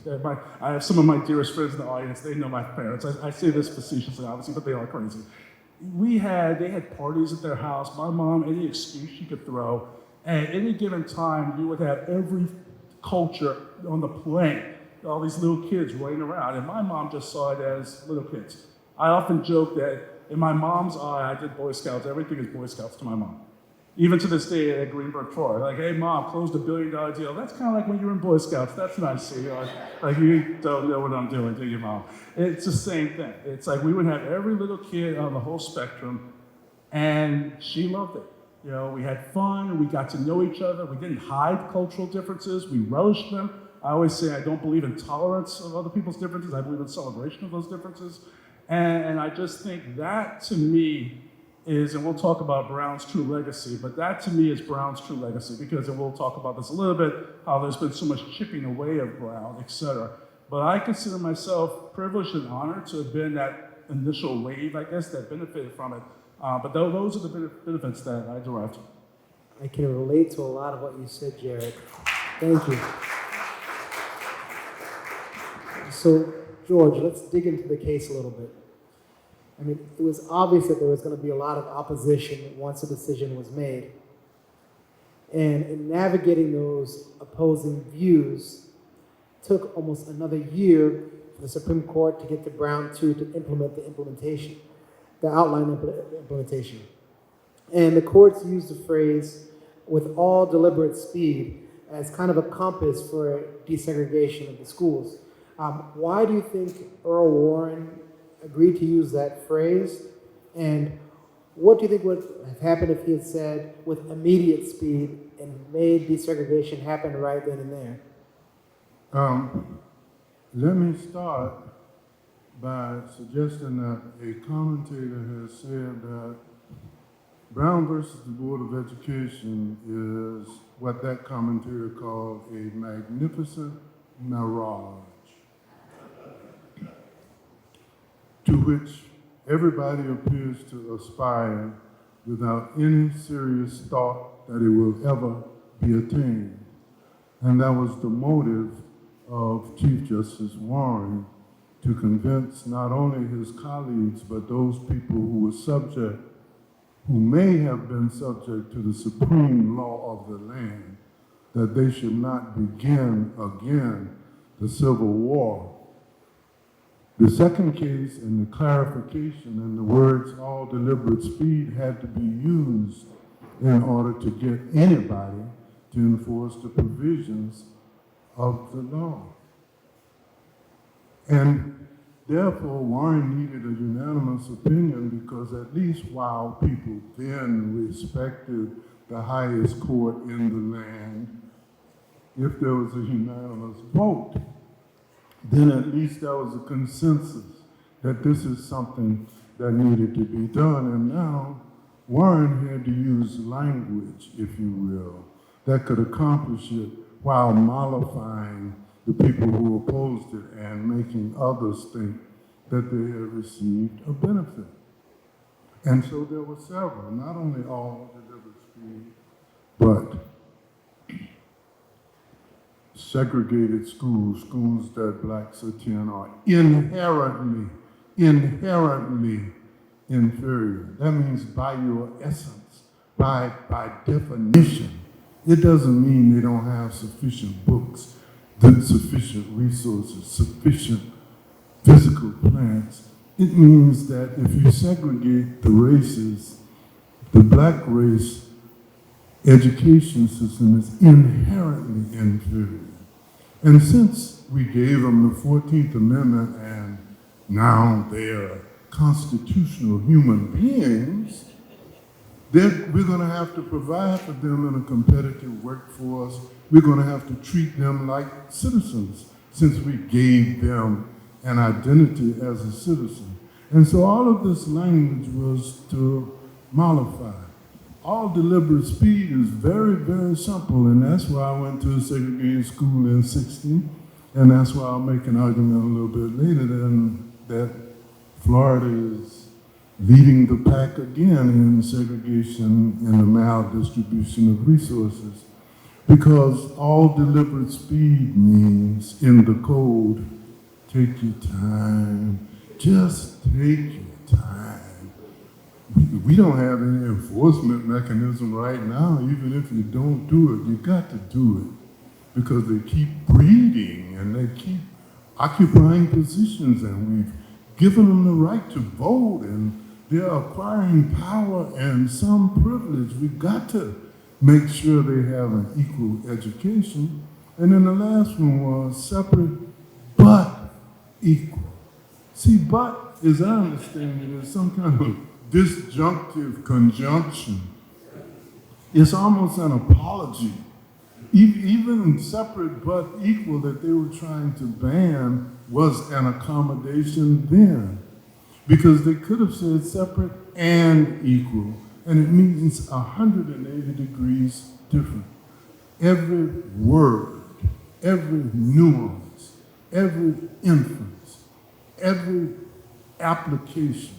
I have some of my dearest friends in the audience, they know my parents. I say this facetiously, obviously, but they are crazy. They had parties at their house. My mom, any excuse she could throw. At any given time, you would have every culture on the planet, all these little kids running around. And my mom just saw it as little kids. I often joke that in my mom's eye, I did Boy Scouts. Everything is Boy Scouts to my mom. Even to this day at Greenberg Troy, like, hey mom, closed $1 billion deal. That's kind of like when you were in Boy Scouts. That's nice, see. Like you don't know what I'm doing, do you, mom? It's the same thing. It's like we would have every little kid on the whole spectrum, and she loved it. You know, we had fun, we got to know each other, we didn't hide cultural differences, we relished them. I always say I don't believe in tolerance of other people's differences, I believe in celebration of those differences. And I just think that to me is, and we'll talk about Brown's true legacy, but that to me is Brown's true legacy, because, and we'll talk about this a little bit, how there's been so much chipping away of Brown, et cetera. But I consider myself privileged and honored to have been that initial wave, I guess, that benefited from it. But those are the benefits that I derived. I can relate to a lot of what you said, Jared. Thank you. So, George, let's dig into the case a little bit. I mean, it was obvious that there was going to be a lot of opposition once a decision was made. And in navigating those opposing views, took almost another year for the Supreme Court to get to Brown 2 to implement the outline implementation. And the courts used the phrase, with all deliberate speed, as kind of a compass for desegregation of the schools. Why do you think Earl Warren agreed to use that phrase? And what do you think would have happened if he had said, with immediate speed, and made desegregation happen right then and there? Let me start by suggesting that a commentator has said that Brown versus the Board of Education is what that commentator called a magnificent mirage, to which everybody appears to aspire without any serious thought that it will ever be attained. And that was the motive of Chief Justice Warren, to convince not only his colleagues, but those people who may have been subject to the supreme law of the land, that they should not begin again the Civil War. The second case, and the clarification, and the words all deliberate speed had to be used in order to get anybody to enforce the provisions of the law. And therefore, Warren needed a unanimous opinion, because at least while people then respected the highest court in the land, if there was a unanimous vote, then at least there was a consensus that this is something that needed to be done. And now Warren had to use language, if you will, that could accomplish it while mollifying the people who opposed it and making others think that they had received a benefit. And so there were several, not only all deliberate speed, but segregated schools, schools that blacks attend, are inherently inferior. That means by your essence, by definition. It doesn't mean they don't have sufficient books, sufficient resources, sufficient physical plants. It means that if you segregate the races, the black race education system is inherently inferior. And since we gave them the 14th Amendment and now they are constitutional human beings, we're going to have to provide for them in a competitive workforce. We're going to have to treat them like citizens, since we gave them an identity as a citizen. And so all of this language was to mollify. All deliberate speed is very, very simple, and that's why I went to a segregated school in '60, and that's why I'll make an argument a little bit later that Florida is leading the pack again in segregation and the maldistribution of resources. Because all deliberate speed means, in the code, take your time, just take your time. We don't have any enforcement mechanism right now. Even if you don't do it, you got to do it, because they keep breeding and they keep occupying positions, and we've given them the right to vote, and they're acquiring power and some privilege. We've got to make sure they have an equal education. And then the last one was separate but equal. See, but, as I understand it, is some kind of disjunctive conjunction It's almost an apology. Even separate but equal that they were trying to ban was an accommodation then. Because they could have said separate and equal, and it means 180 degrees different. Every word, every nuance, every inference, every application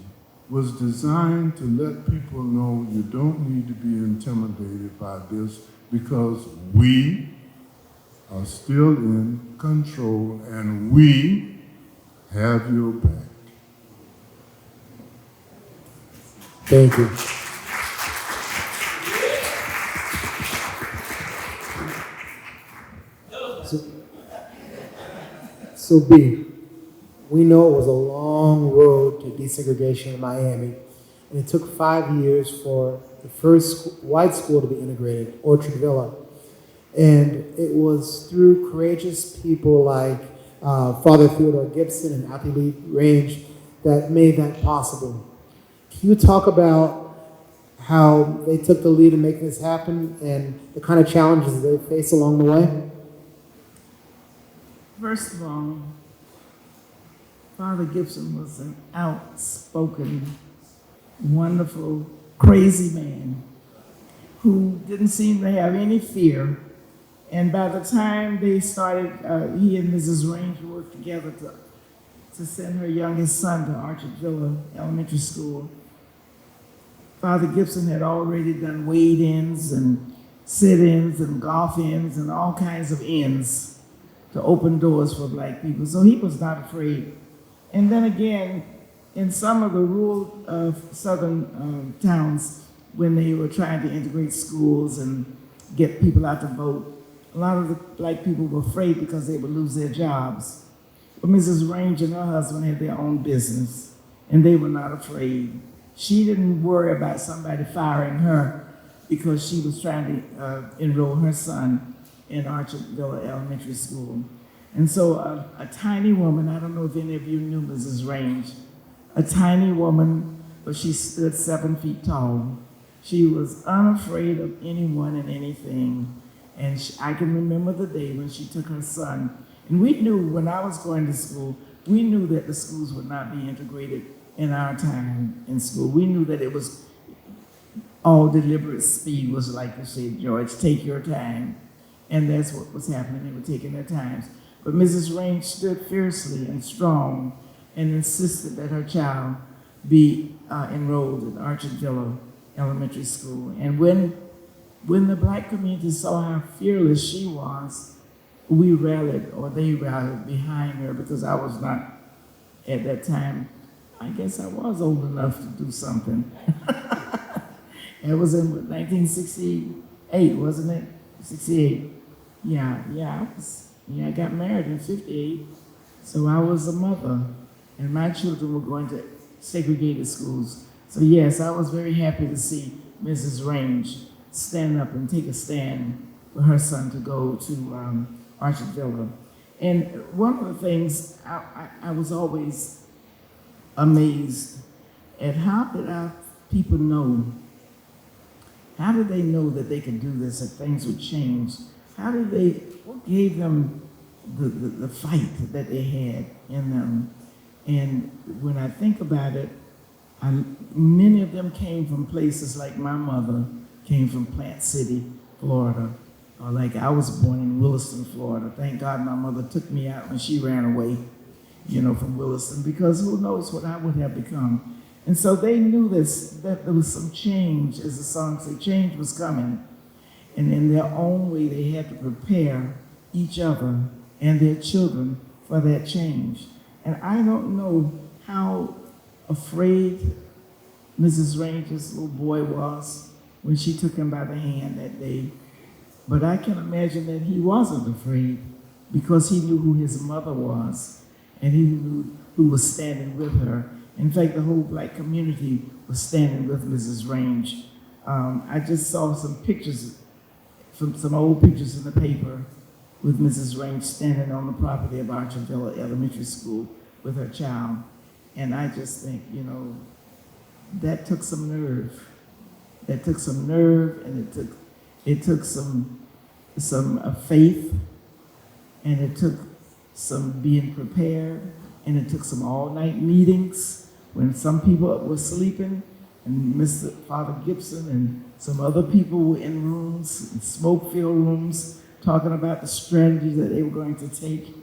was designed to let people know you don't need to be intimidated by this because we are still in control and we have your back. Thank you. So B, we know it was a long road to desegregation in Miami, and it took 5 years for the first white school to be integrated, Orchard Villa. And it was through courageous people like Father Theodore Gibson and Athlete Range that made that possible. Can you talk about how they took the lead in making this happen and the kind of challenges they faced along the way? First of all, Father Gibson was an outspoken, wonderful, crazy man who didn't seem to have any fear. And by the time they started, he and Mrs. Range worked together to send her youngest son to Orchard Villa Elementary School. Father Gibson had already done wade-ins and sit-ins and golf-ins and all kinds of ins to open doors for black people. So he was not afraid. And then again, in some of the rural southern towns, when they were trying to integrate schools and get people out to vote, a lot of the black people were afraid because they would lose their jobs. But Mrs. Range and her husband had their own business, and they were not afraid. She didn't worry about somebody firing her because she was trying to enroll her son in Orchard Villa Elementary School. And so a tiny woman, I don't know if any of you knew Mrs. Range, a tiny woman, but she stood 7 feet tall. She was unafraid of anyone and anything. And I can remember the day when she took her son. And we knew when I was going to school, we knew that the schools would not be integrated in our time in school. We knew that it was all deliberate speed, was like you said, George, take your time. And that's what was happening. They were taking their times. But Mrs. Range stood fiercely and strong and insisted that her child be enrolled in Orchard Villa Elementary School. And when the black community saw how fearless she was, we rallied, or they rallied behind her, because I was not, at that time, I guess I was old enough to do something. It was in 1968, wasn't it? 68. I got married in 58, so I was a mother, and my children were going to segregated schools. So yes, I was very happy to see Mrs. Range stand up and take a stand for her son to go to Orchard Villa. And one of the things I was always amazed at, how did our people know? How did they know that they could do this, that things would change? What gave them the fight that they had in them? And when I think about it, many of them came from places like my mother came from Plant City, Florida. Or like I was born in Williston, Florida. Thank God my mother took me out when she ran away, from Williston, because who knows what I would have become. And so they knew that there was some change, as the song said, change was coming. And in their own way, they had to prepare each other and their children for that change. And I don't know how afraid Mrs. Range's little boy was when she took him by the hand that day. But I can imagine that he wasn't afraid, because he knew who his mother was, and he knew who was standing with her. In fact, the whole black community was standing with Mrs. Range. I just saw some pictures, some old pictures in the paper with Mrs. Range standing on the property of Orchard Villa Elementary School with her child. And I just think, that took some nerve. That took some nerve, and it took It took some faith, and it took some being prepared, and it took some all-night meetings when some people were sleeping, and Mr. Father Gibson and some other people were in rooms, in smoke-filled rooms, talking about the strategies that they were going to take.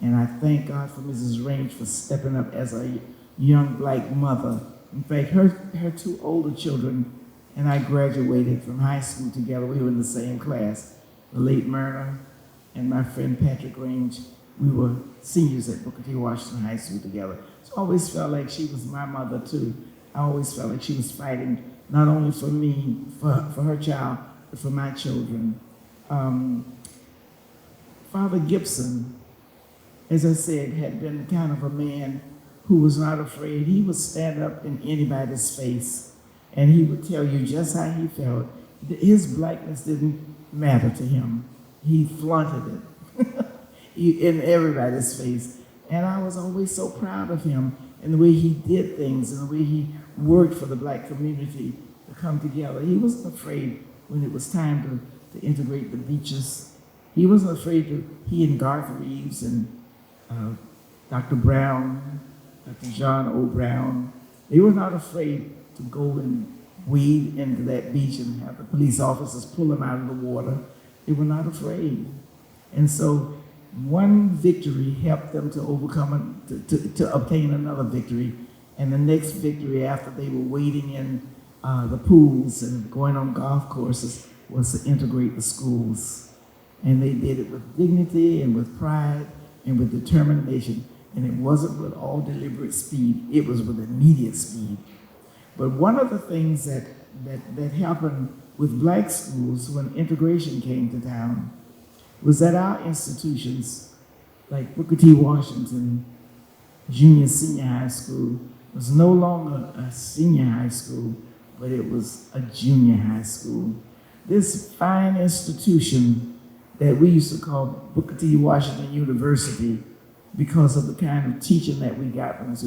And I thank God for Mrs. Range for stepping up as a young black mother. In fact, her two older children and I graduated from high school together. We were in the same class. The late Myrna and my friend Patrick Range, we were seniors at Booker T. Washington High School together. So I always felt like she was my mother too. I always felt like she was fighting not only for me, for her child, but for my children. Father Gibson, as I said, had been kind of a man who was not afraid. He would stand up in anybody's face and he would tell you just how he felt. His blackness didn't matter to him. He flaunted it in everybody's face. And I was always so proud of him and the way he did things and the way he worked for the black community to come together. He wasn't afraid when it was time to integrate the beaches. He wasn't afraid he and Garth Reeves and Dr. Brown, Dr. John O. Brown, they were not afraid to go and wade into that beach and have the police officers pull them out of the water. They were not afraid. And so one victory helped them to overcome, to obtain another victory. And the next victory after they were wading in the pools and going on golf courses was to integrate the schools. And they did it with dignity and with pride and with determination. And it wasn't with all deliberate speed, it was with immediate speed. But one of the things that happened with black schools when integration came to town was that our institutions, like Booker T. Washington Junior Senior High School, was no longer a senior high school, but it was a junior high school. This fine institution that we used to call Booker T. Washington University, because of the kind of teaching that we got from us,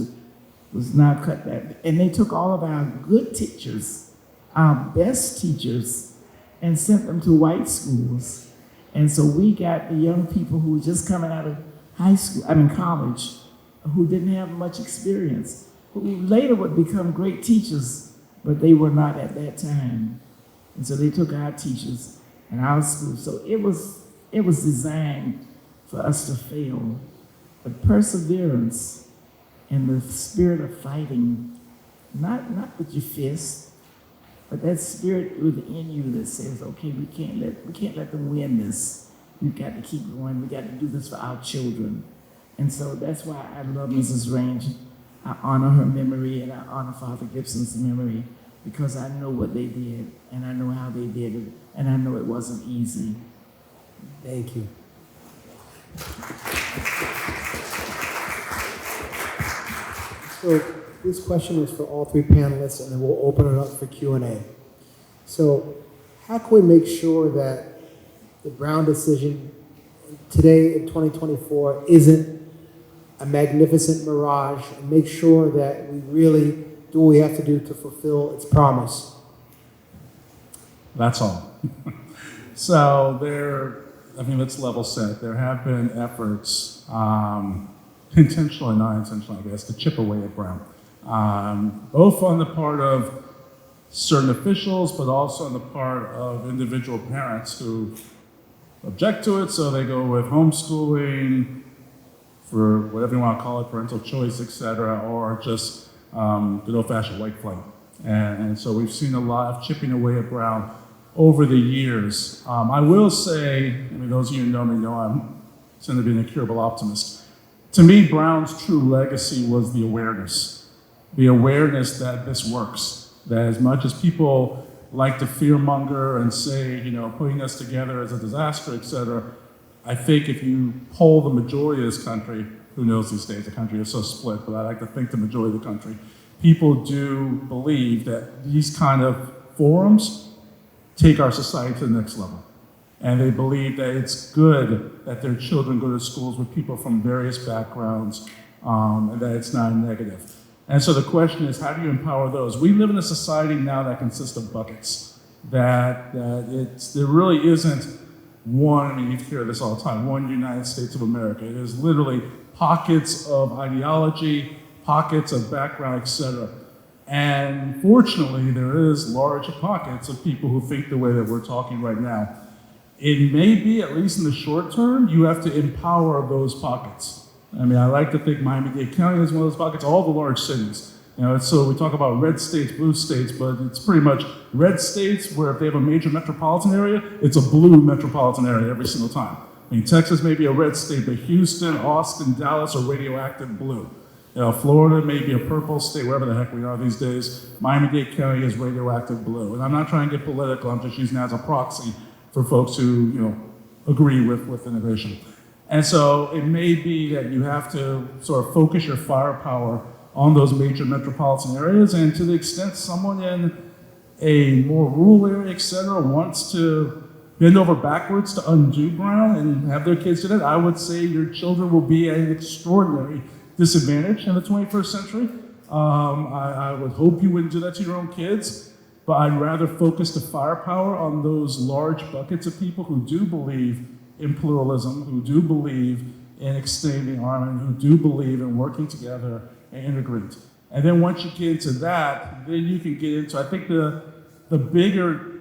was now cut back. And they took all of our good teachers, our best teachers, and sent them to white schools. And so we got the young people who were just coming out of college, who didn't have much experience, who later would become great teachers, but they were not at that time. And so they took our teachers and our schools. So it was designed for us to fail. But perseverance and the spirit of fighting, not with your fist, but that spirit within you that says, okay, we can't let them win this. We've got to keep going. We got to do this for our children. And so that's why I love Mrs. Range. I honor her memory and I honor Father Gibson's memory because I know what they did and I know how they did it and I know it wasn't easy. Thank you. So this question is for all three panelists, and then we'll open it up for Q&A. So how can we make sure that the Brown decision today in 2024 isn't a magnificent mirage, and make sure that we really do what we have to do to fulfill its promise? That's all. So let's level set. There have been efforts, intentional and non-intentional, I guess, to chip away at Brown, both on the part of certain officials, but also on the part of individual parents who object to it, so they go with homeschooling, for whatever you want to call it, parental choice, etc., or just good old-fashioned white flight. And so we've seen a lot of chipping away at Brown over the years. I will say, those of you who know me know I'm tend to be an incurable optimist. To me, Brown's true legacy was the awareness that this works. That as much as people like to fearmonger and say, putting us together is a disaster, et cetera, I think if you poll the majority of this country, who knows these days, the country is so split, but I like to think the majority of the country, people do believe that these kind of forums take our society to the next level. And they believe that it's good that their children go to schools with people from various backgrounds, and that it's not negative. And so the question is, how do you empower those? We live in a society now that consists of buckets. there really isn't one, I mean, you hear this all the time, one United States of America. It is literally pockets of ideology, pockets of background, etc. And fortunately, there is large pockets of people who think the way that we're talking right now. It may be, at least in the short term, you have to empower those pockets. I mean, I like to think Miami-Dade County is one of those pockets, all the large cities. You know, so we talk about red states, blue states, but it's pretty much red states where if they have a major metropolitan area, it's a blue metropolitan area every single time. I mean, Texas may be a red state, but Houston, Austin, Dallas are radioactive blue. You know, Florida may be a purple state, wherever the heck we are these days. Miami-Dade County is radioactive blue. And I'm not trying to get political, I'm just using that as a proxy for folks who, you know, agree with integration. And so it may be that you have to sort of focus your firepower on those major metropolitan areas, and to the extent someone in a more rural area, et cetera, wants to bend over backwards to undo ground and have their kids do that, I would say your children will be at an extraordinary disadvantage in the 21st century. I would hope you wouldn't do that to your own kids, but I'd rather focus the firepower on those large buckets of people who do believe in pluralism, who do believe in extending the arm, and who do believe in working together and integrate. And then once you get into that, then you can get into, I think the bigger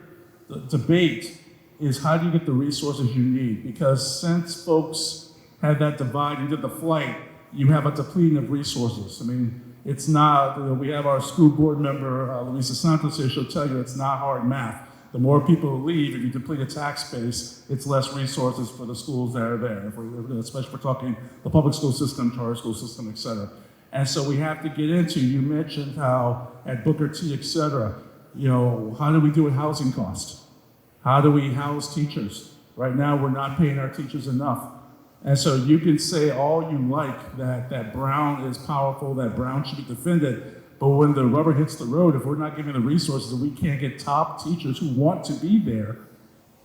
debate is how do you get the resources you need? Because since folks had that divide and did the flight, you have a depleting of resources. I mean, it's not, we have our school board member, Luisa Santos here, she'll tell you it's not hard math. The more people who leave, if you deplete a tax base, it's less resources for the schools that are there, especially if we're talking the public school system, charter school system, et cetera. And so we have to get into, you mentioned how at Booker T, et cetera, you know, how do we do with housing costs? How do we house teachers? Right now, we're not paying our teachers enough. And so you can say all you like that Brown is powerful, that Brown should be defended, but when the rubber hits the road, if we're not giving the resources and we can't get top teachers who want to be there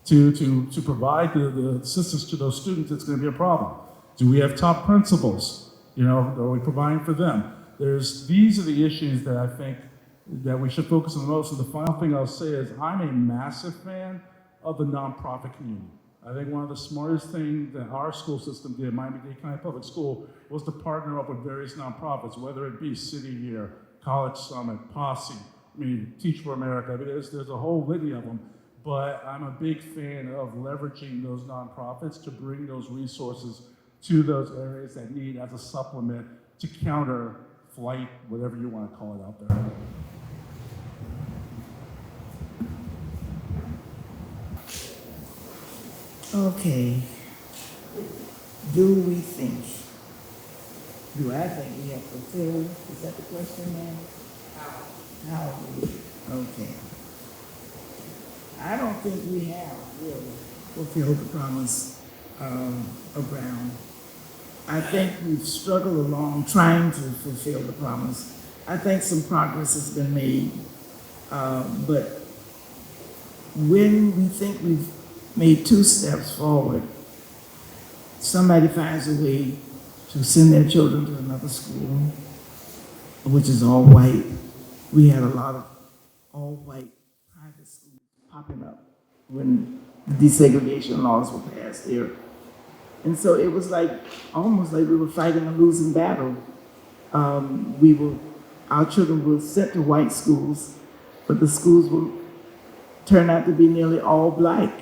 to provide the assistance to those students, it's going to be a problem. Do we have top principals? You know, are we providing for them? These are the issues that I think that we should focus on the most. And the final thing I'll say is I'm a massive fan of the nonprofit community. I think one of the smartest things that our school system did, Miami-Dade County Public School, was to partner up with various nonprofits, whether it be City Year, College Summit, Posse, I mean, Teach for America. I mean, there's a whole litany of them. But I'm a big fan of leveraging those nonprofits to bring those resources to those areas that need as a supplement to counter flight, whatever you want to call it out there. Okay. Do I think we have fulfilled, is that the question, ma'am? How do we? Okay. I don't think we have really fulfilled the promise of Brown. I think we've struggled along trying to fulfill the promise. I think some progress has been made, but when we think we've made 2 steps forward, somebody finds a way to send their children to another school, which is all white. We had a lot of all white private schools popping up when the desegregation laws were passed here. And so it was like, almost like we were fighting a losing battle. Our children were sent to white schools, but the schools turned out to be nearly all black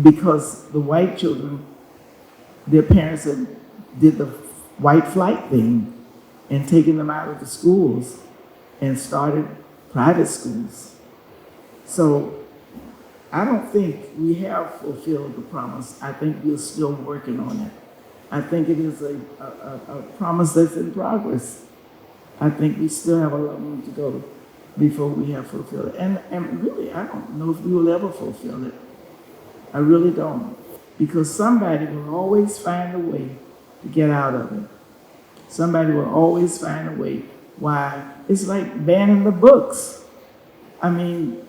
because the white children, their parents did the white flight thing and taken them out of the schools and started private schools. So I don't think we have fulfilled the promise. I think we're still working on it. I think it is a promise that's in progress. I think we still have a long way to go before we have fulfilled it. And really, I don't know if we will ever fulfill it. I really don't. Because somebody will always find a way to get out of it. Somebody will always find a way. Why? It's like banning the books. I mean,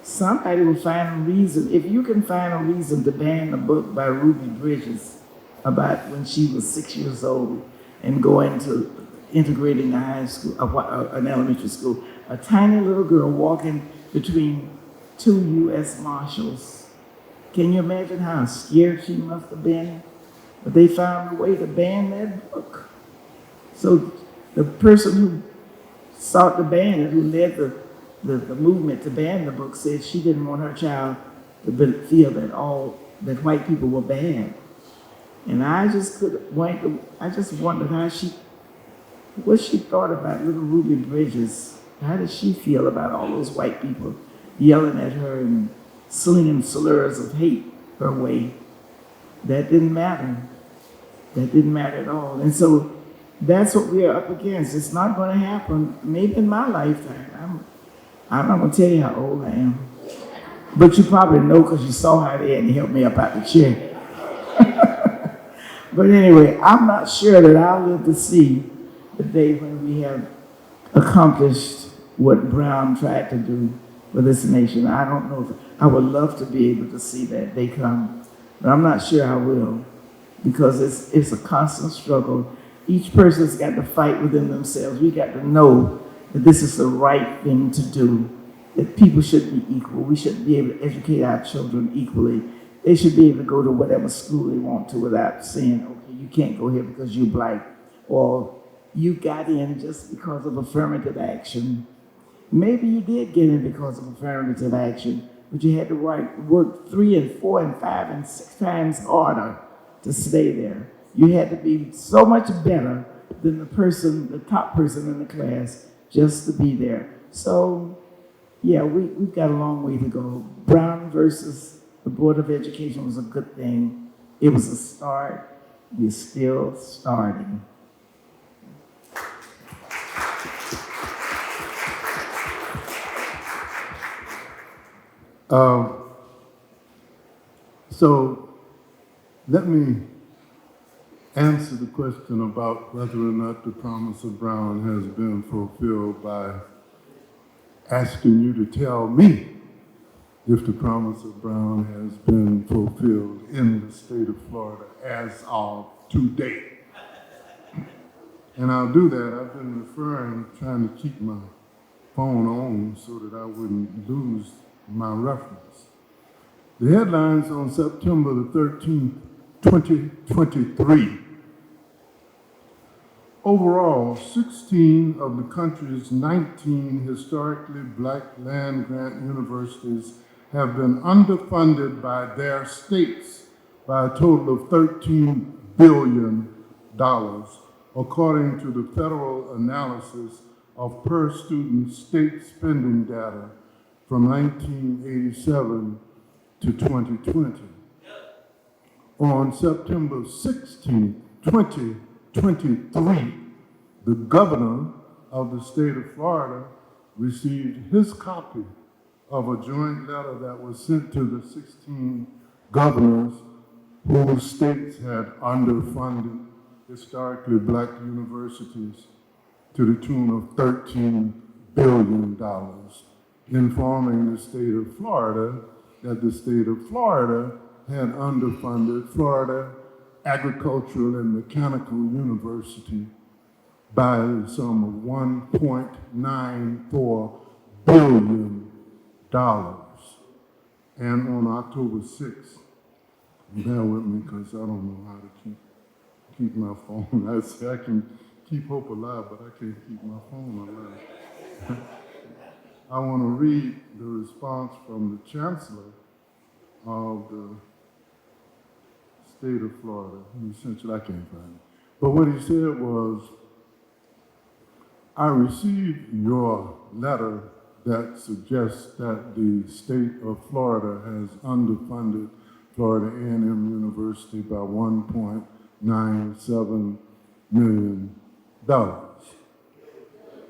somebody will find a reason. If you can find a reason to ban a book by Ruby Bridges about when she was 6 years old and go into integrating a high school, an elementary school, a tiny little girl walking between two U.S. Marshals. Can you imagine how scared she must have been? But they found a way to ban that book. So the person who sought to ban it, who led the movement to ban the book, said she didn't want her child to feel that white people were bad. And I just wondered what she thought about little Ruby Bridges. How did she feel about all those white people yelling at her and slinging slurs of hate her way? That didn't matter. That didn't matter at all. And so that's what we are up against. It's not going to happen, maybe in my lifetime. I'm not going to tell you how old I am. But you probably know because you saw how they had to help me up out the chair. But anyway, I'm not sure that I'll live to see the day when we have accomplished what Brown tried to do for this nation. I don't know. I would love to be able to see that day come, but I'm not sure I will, because it's a constant struggle. Each person's got to fight within themselves. We got to know that this is the right thing to do, that people should be equal. We should be able to educate our children equally. They should be able to go to whatever school they want to without saying, okay, you can't go here because you're black, or you got in just because of affirmative action. Maybe you did get in because of affirmative action, but you had to work 3 and 4 and 5 and 6 times harder to stay there. You had to be so much better than the top person in the class, just to be there. So, yeah, we've got a long way to go. Brown versus the Board of Education was a good thing. It was a start. We're still starting. So let me answer the question about whether or not the promise of Brown has been fulfilled by asking you to tell me if the promise of Brown has been fulfilled in the state of Florida as of today. And I'll do that. I've been trying to keep my phone on so that I wouldn't lose my reference. The headlines on September the 13th, 2023. Overall, 16 of the country's 19 historically black land-grant universities have been underfunded by their states by a total of $13 billion, according to the federal analysis of per-student state spending data from 1987 to 2020. On September 16, 2023, the governor of the state of Florida received his copy of a joint letter that was sent to the 16 governors whose states had underfunded historically black universities to the tune of $13 billion, informing the state of Florida that the state of Florida had underfunded Florida Agricultural and Mechanical University by the sum of $1.94 billion. And on October 6th, bear with me because I don't know how to keep my phone. I say I can keep hope alive, but I can't keep my phone alive. I want to read the response from the Chancellor of the state of Florida. Essentially, I can't find it. But what he said was, I received your letter that suggests that the state of Florida has underfunded Florida A&M University by $1.97 million.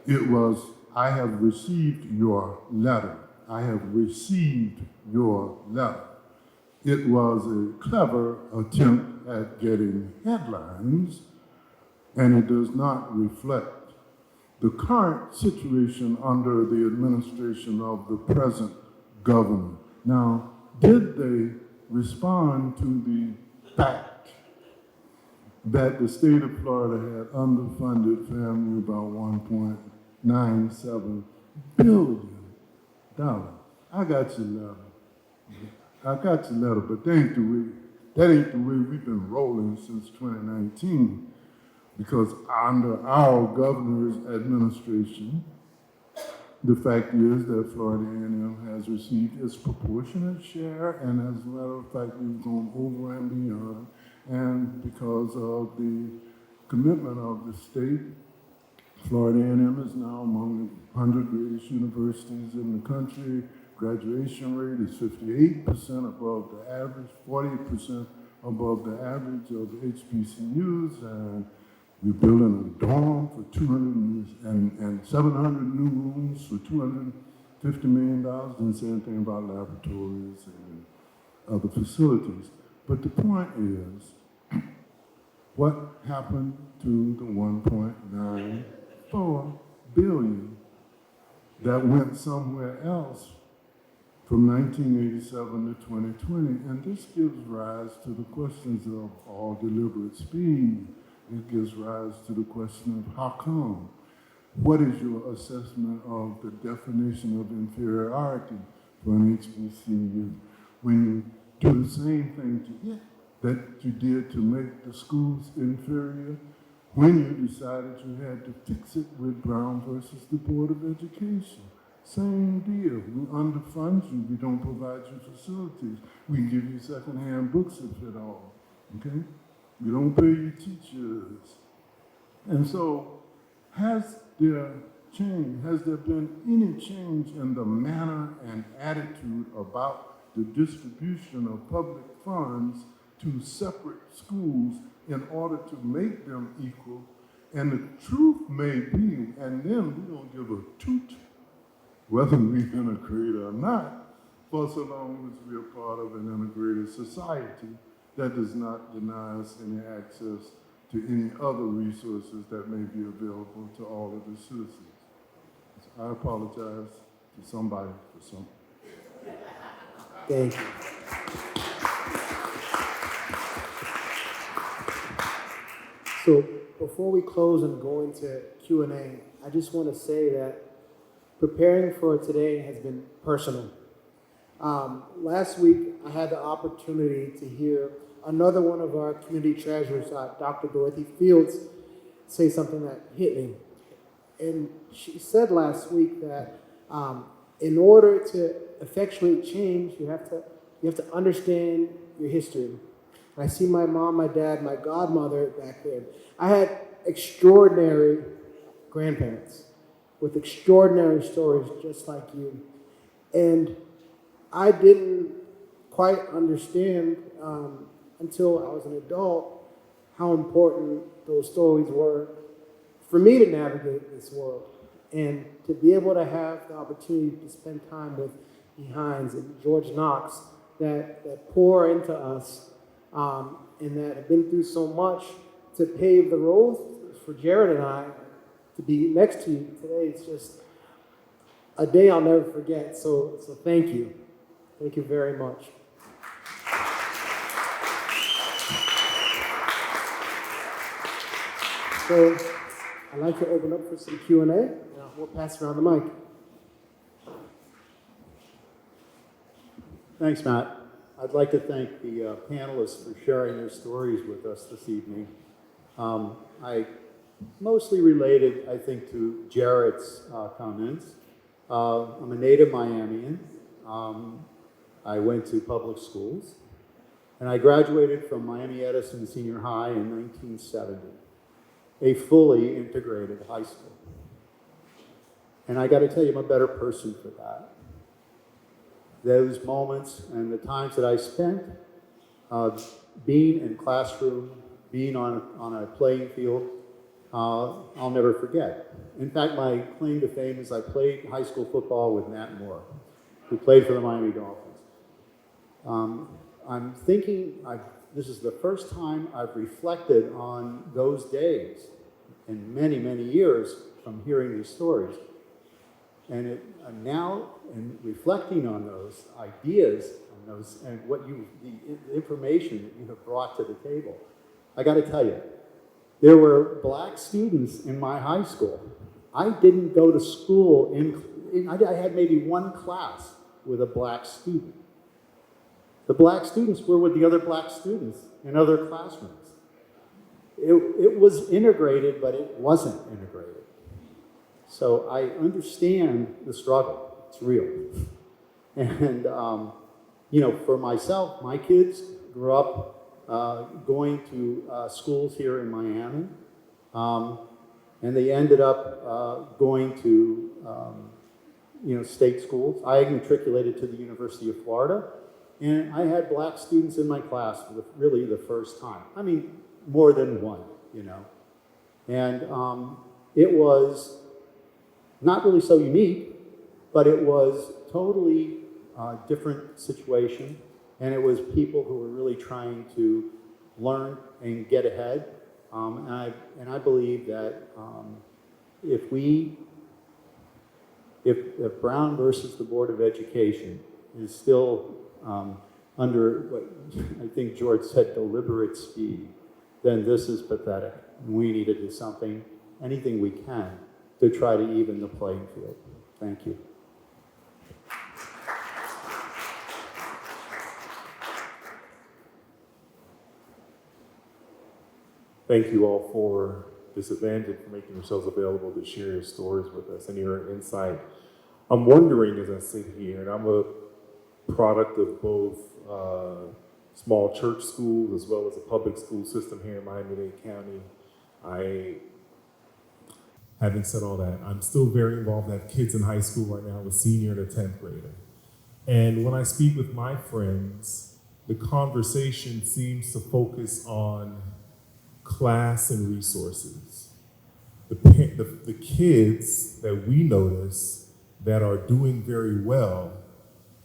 It was, I have received your letter. I have received your letter. It was a clever attempt at getting headlines, and it does not reflect the current situation under the administration of the present governor. Now, did they respond to the fact that the state of Florida had underfunded FAMU by $1.97 billion? Darling, I got your letter. I got your letter, but that ain't the way we've been rolling since 2019. Because under our governor's administration, the fact is that Florida A&M has received its proportionate share, and as a matter of fact, we've gone over and beyond. And because of the commitment of the state, Florida A&M is now among the 100 greatest universities in the country. Graduation rate is 58% above the average, 40% above the average of the HBCUs, and we're building a dorm for 200 and 700 new rooms for $250 million. Didn't say anything about laboratories and other facilities. But the point is, what happened to the 1.94 billion that went somewhere else from 1987 to 2020? And this gives rise to the questions of all deliberate speed. It gives rise to the question of how come? What is your assessment of the definition of inferiority for an HBCU when you do the same thing to it that you did to make the schools inferior when you decided you had to fix it with Brown versus the Board of Education? Same deal. We underfund you. We don't provide you facilities. We give you secondhand books if at all. Okay? We don't pay you teachers. And so, has there been any change in the manner and attitude about the distribution of public funds to separate schools in order to make them equal? And the truth may be, and then we don't give a toot whether we integrate or not, for so long as we are part of an integrated society that does not deny us any access to any other resources that may be available to all of the citizens. So I apologize to somebody for something. Thank you. So before we close and go into Q&A, I just want to say that preparing for today has been personal. Last week, I had the opportunity to hear another one of our community treasurers, Dr. Dorothy Fields, say something that hit me. And she said last week that in order to effectuate change, you have to understand your history. And I see my mom, my dad, my godmother back there. I had extraordinary grandparents with extraordinary stories just like you. And I didn't quite understand until I was an adult how important those stories were for me to navigate this world and to be able to have the opportunity to spend time with Hines and George Knox that pour into us and that have been through so much to pave the road for Jared and I to be next to you today. It's just a day I'll never forget. So thank you. Thank you very much. So I'd like to open up for some Q&A. We'll pass around the mic. Thanks, Matt. I'd like to thank the panelists for sharing their stories with us this evening. I mostly related, I think, to Jared's comments. I'm a native Miamian. I went to public schools, and I graduated from Miami Edison Senior High in 1970, a fully integrated high school. And I got to tell you, I'm a better person for that. Those moments and the times that I spent being in classroom, being on a playing field, I'll never forget. In fact, my claim to fame is I played high school football with Matt Moore, who played for the Miami Dolphins. I'm thinking, this is the first time I've reflected on those days in many, many years from hearing these stories. And now, in reflecting on those ideas and the information that you have brought to the table, I got to tell you, there were black students in my high school. I didn't go to school I had maybe one class with a black student. The black students were with the other black students in other classrooms. It was integrated, but it wasn't integrated. So I understand the struggle. It's real. And, for myself, my kids grew up going to schools here in Miami. And they ended up going to, state schools. I matriculated to the University of Florida, and I had black students in my class for really the first time. I mean, more than one, And it was not really so unique, but it was totally different situation, and it was people who were really trying to learn and get ahead. And I believe that if Brown versus the Board of Education is still under what I think George said, deliberate speed, then this is pathetic. We need to do something, anything we can, to try to even the playing field. Thank you. Thank you all for this event and for making yourselves available to share your stories with us and your insight. I'm wondering as I sit here, and I'm a product of both small church schools as well as a public school system here in Miami-Dade County. Having said all that, I'm still very involved. I have kids in high school right now, a senior and a 10th grader. And when I speak with my friends, the conversation seems to focus on class and resources. The kids that we notice that are doing very well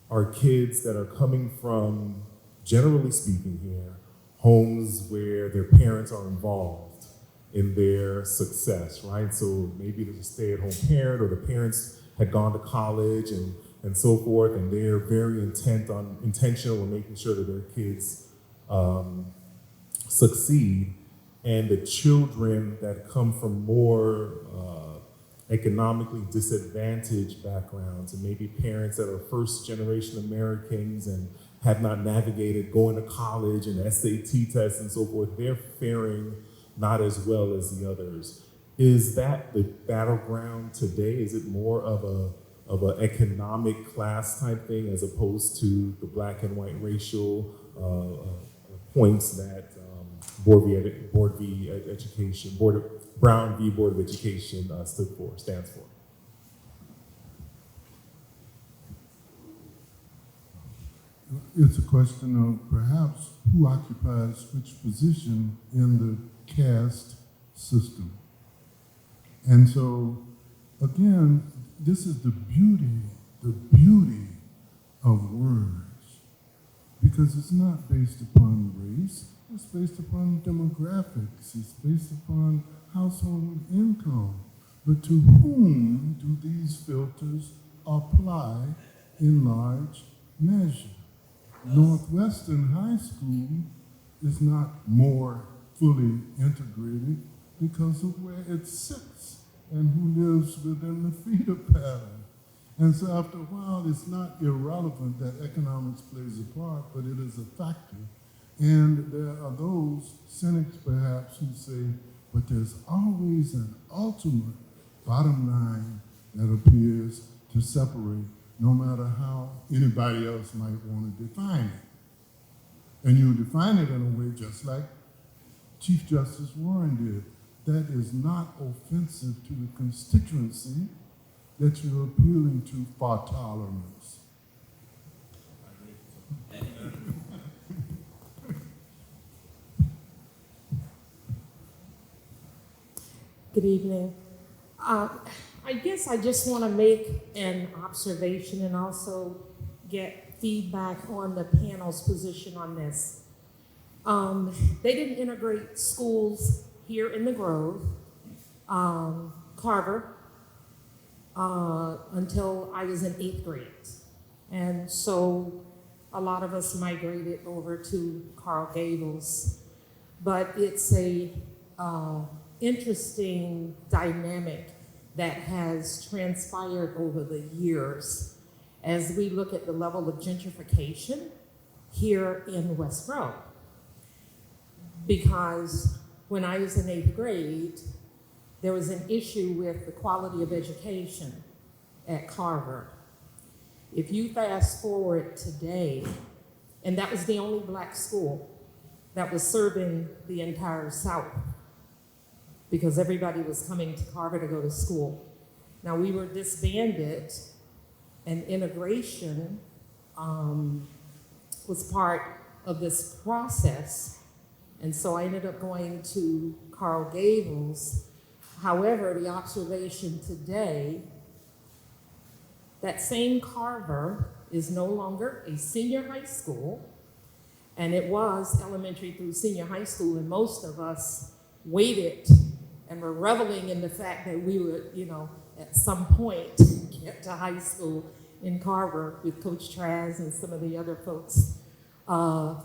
are kids that are coming from, generally speaking here, homes where their parents are involved in their success, right? So maybe there's a stay-at-home parent, or the parents had gone to college and so forth, and they're very intentional in making sure that their kids succeed. And the children that come from more economically disadvantaged backgrounds, and maybe parents that are first-generation Americans and have not navigated going to college and SAT tests and so forth, they're faring not as well as the others. Is that the battleground today? Is it more of an economic class type thing as opposed to the black and white racial points that Brown v. Board of Education stands for? It's a question of perhaps who occupies which position in the caste system. And so, again, this is the beauty of words, because it's not based upon race, it's based upon demographics, it's based upon household income. But to whom do these filters apply in large measure? Northwestern High School is not more fully integrated because of where it sits and who lives within the feeder pattern. And so after a while, it's not irrelevant that economics plays a part, but it is a factor. And there are those cynics perhaps who say, but there's always an ultimate bottom line that appears to separate, no matter how anybody else might want to define it. And you define it in a way just like Chief Justice Warren did. That is not offensive to the constituency that you're appealing to for tolerance. Good evening. I guess I just want to make an observation and also get feedback on the panel's position on this. They didn't integrate schools here in the Grove, Carver, until I was in 8th grade. And so a lot of us migrated over to Coral Gables. But it's a interesting dynamic that has transpired over the years as we look at the level of gentrification here in West Row. Because when I was in 8th grade, there was an issue with the quality of education at Carver. If you fast forward today, and that was the only black school that was serving the entire South, because everybody was coming to Carver to go to school. Now, we were disbanded, and integration was part of this process. And so I ended up going to Carl Gables. However, the observation today, that same Carver is no longer a senior high school, and it was elementary through senior high school, and most of us waited and were reveling in the fact that we would, at some point get to high school in Carver with Coach Traz and some of the other folks,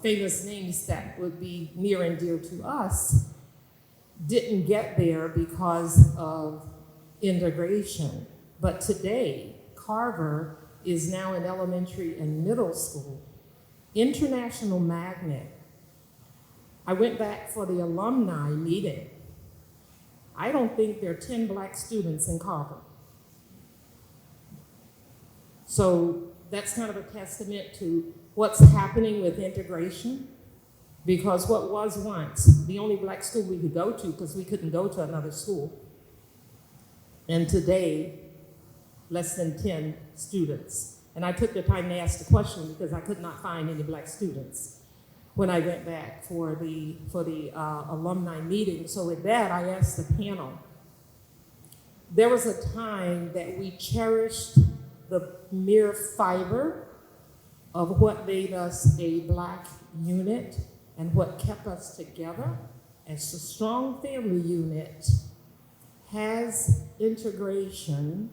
famous names that would be near and dear to us, didn't get there because of integration. But today, Carver is now in elementary and middle school. International magnet. I went back for the alumni meeting. I don't think there are 10 black students in Carver. So that's kind of a testament to what's happening with integration, because what was once the only black school we could go to because we couldn't go to another school, and today, less than 10 students. And I took the time to ask the question because I could not find any black students when I went back for the alumni meeting. So with that, I asked the panel, there was a time that we cherished the mere fiber of what made us a black unit and what kept us together as a strong family unit. Has integration,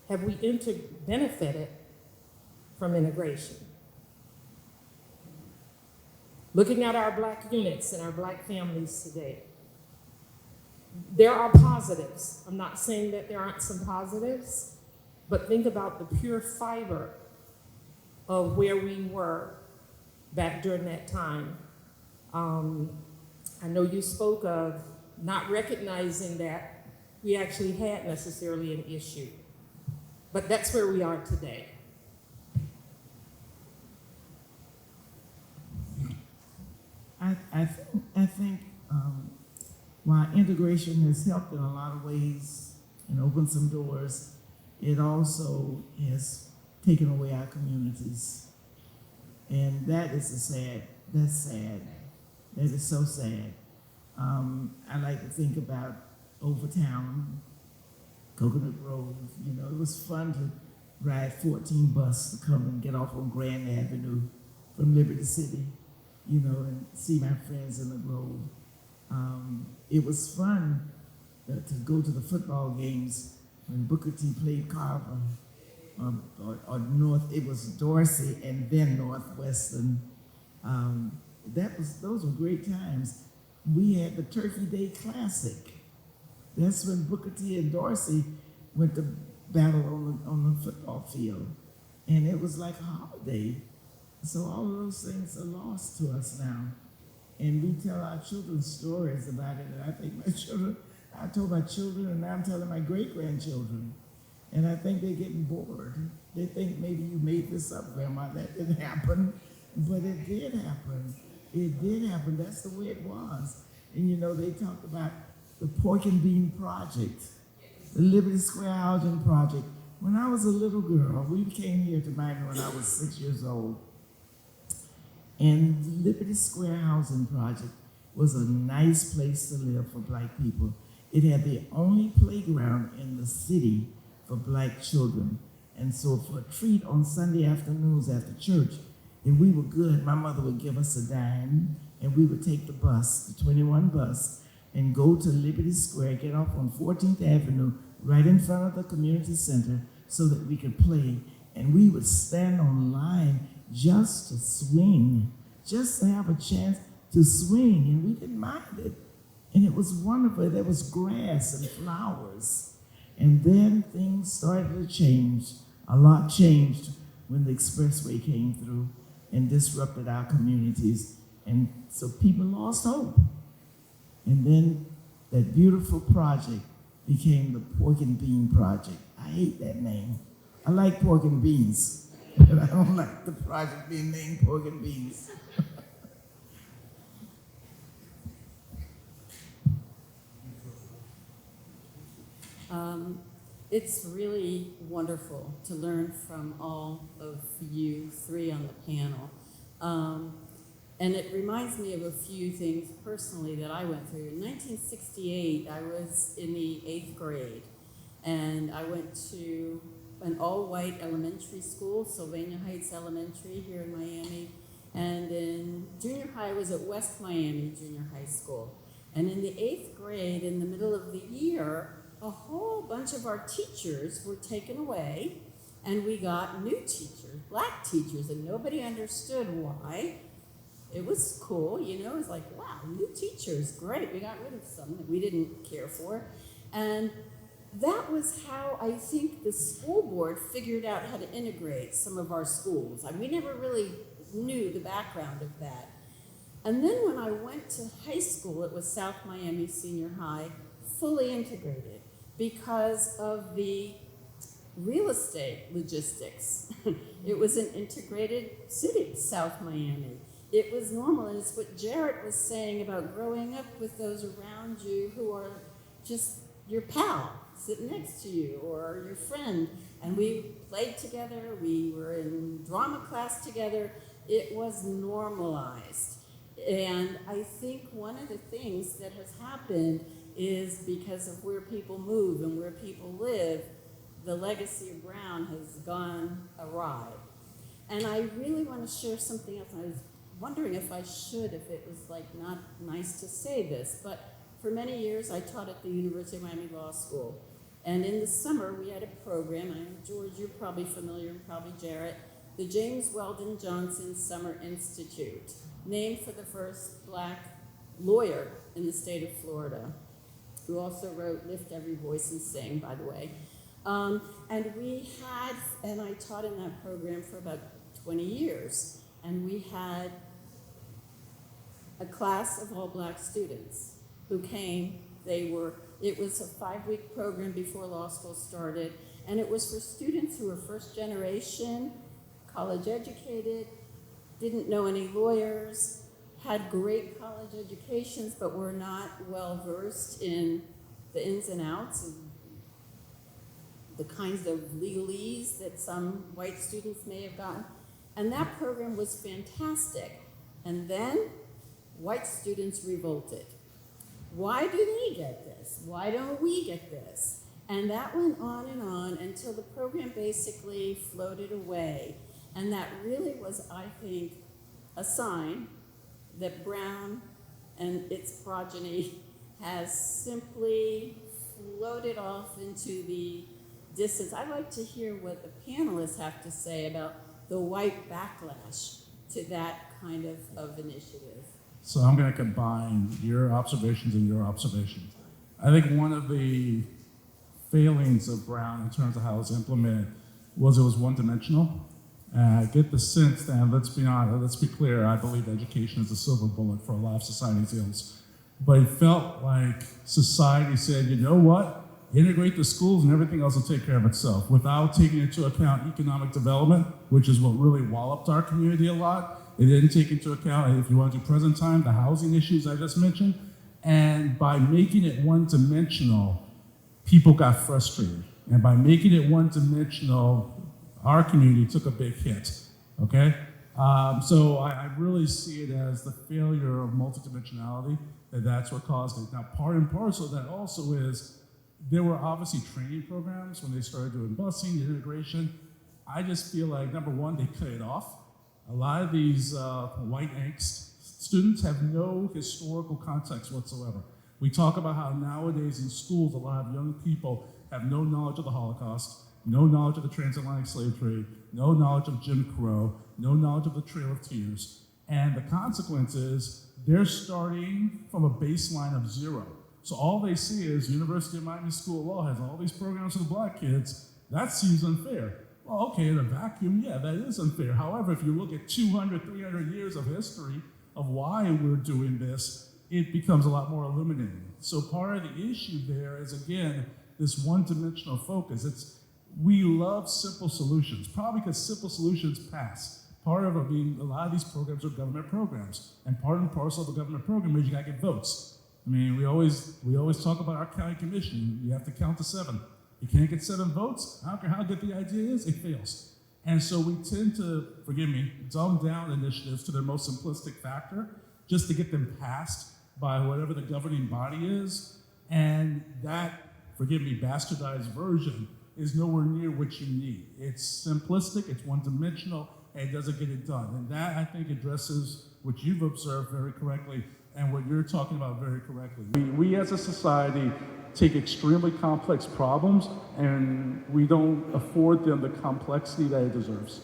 have we benefited from integration? Looking at our black units and our black families today, there are positives. I'm not saying that there aren't some positives, but think about the pure fiber of where we were back during that time. I know you spoke of not recognizing that we actually had necessarily an issue, but that's where we are today. I think while integration has helped in a lot of ways and opened some doors, it also has taken away our communities. And that is that's sad. That is so sad. I like to think about Overtown, Coconut Grove. It was fun to ride 14 bus to come and get off on Grand Avenue from Liberty City, and see my friends in the Grove. It was fun to go to the football games when Booker T played Carver, or North. It was Dorsey and then Northwestern. Those were great times. We had the Turkey Day Classic. That's when Booker T and Dorsey went to battle on the football field, and it was like a holiday. So all of those things are lost to us now. And we tell our children stories about it. And I think I told my children, and now I'm telling my great-grandchildren. And I think they're getting bored. They think maybe you made this up, Grandma. That didn't happen. But it did happen. It did happen. That's the way it was. And they talked about the Pork and Bean Project, the Liberty Square Housing Project. When I was a little girl, we came here to Minor when I was 6 years old. And the Liberty Square Housing Project was a nice place to live for black people. It had the only playground in the city for black children. And so for a treat on Sunday afternoons after church, if we were good, my mother would give us a dime, and we would take the bus, the 21 bus, and go to Liberty Square, get off on 14th Avenue, right in front of the community center, so that we could play. And we would stand on line just to swing, just to have a chance to swing, and we didn't mind it. And it was wonderful. There was grass and flowers. And then things started to change. A lot changed when the expressway came through and disrupted our communities. And so people lost hope. And then that beautiful project became the Pork and Bean Project. I hate that name. I like pork and beans, but I don't like the project being named Pork and Beans. It's really wonderful to learn from all of you three on the panel. And it reminds me of a few things personally that I went through. In 1968, I was in the 8th grade, and I went to an all-white elementary school, Sylvania Heights Elementary here in Miami. And in junior high, I was at West Miami Junior High School. And in the 8th grade, in the middle of the year, a whole bunch of our teachers were taken away, and we got new teachers, black teachers, and nobody understood why. It was cool, you know, it was like, wow, new teachers, great. We got rid of some that we didn't care for. And that was how I think the school board figured out how to integrate some of our schools. We never really knew the background of that. And then when I went to high school, it was South Miami Senior High, fully integrated because of the real estate logistics. It was an integrated city, South Miami. It was normal, and it's what Jarrett was saying about growing up with those around you who are just your pal, sitting next to you, or your friend. And we played together, we were in drama class together. It was normalized. And I think one of the things that has happened is because of where people move and where people live, the legacy of Brown has gone awry. And I really want to share something else. I was wondering if I should, if it was like not nice to say this, but for many years I taught at the University of Miami Law School. And in the summer we had a program, George, you're probably familiar, and probably Jarrett, the James Weldon Johnson Summer Institute, named for the first black lawyer in the state of Florida, who also wrote Lift Every Voice and Sing, by the way. And we had, and I taught in that program for about 20 years, and we had a class of all black students who came. It was a 5-week program before law school started, and it was for students who were first generation, college educated, didn't know any lawyers, had great college educations, but were not well versed in the ins and outs of the kinds of legalese that some white students may have gotten. And that program was fantastic. And then white students revolted. Why do they get this? Why don't we get this? And that went on until the program basically floated away. And that really was, I think, a sign that Brown and its progeny has simply floated off into the distance. I'd like to hear what the panelists have to say about the white backlash to that kind of initiative. So I'm going to combine your observations and your observations. I think one of the failings of Brown in terms of how it was implemented was it was one-dimensional. I get the sense that, let's be honest, let's be clear, I believe education is a silver bullet for a lot of society's ills. But it felt like society said, you know what? Integrate the schools and everything else will take care of itself, without taking into account economic development, which is what really walloped our community a lot. It didn't take into account, if you want to do present time, the housing issues I just mentioned. And by making it one-dimensional, people got frustrated. And by making it one-dimensional, our community took a big hit, okay? So I really see it as the failure of multidimensionality, that's what caused it. Now, part and parcel of that also is, there were obviously training programs when they started doing busing, integration. I just feel like, number one, they cut it off. A lot of these white angst students have no historical context whatsoever. We talk about how nowadays in schools, a lot of young people have no knowledge of the Holocaust, no knowledge of the transatlantic slave trade, no knowledge of Jim Crow, no knowledge of the Trail of Tears. And the consequence is they're starting from a baseline of 0. So all they see is University of Miami School of Law has all these programs for the black kids. That seems unfair. Well, okay, in a vacuum, yeah, that is unfair. However, if you look at 200, 300 years of history of why we're doing this, it becomes a lot more illuminating. So part of the issue there is, again, this one-dimensional focus. We love simple solutions, probably because simple solutions pass. Part of it being a lot of these programs are government programs, and part and parcel of the government program is you gotta get votes. I mean, we always talk about our county commission. You have to count to 7. You can't get 7 votes. I don't care how good the idea is, it fails. And so we tend to, forgive me, dumb down initiatives to their most simplistic factor, just to get them passed by whatever the governing body is. And that, forgive me, bastardized version is nowhere near what you need. It's simplistic, it's one-dimensional, and it doesn't get it done. And that, I think, addresses what you've observed very correctly and what you're talking about very correctly. We as a society take extremely complex problems and we don't afford them the complexity that it deserves.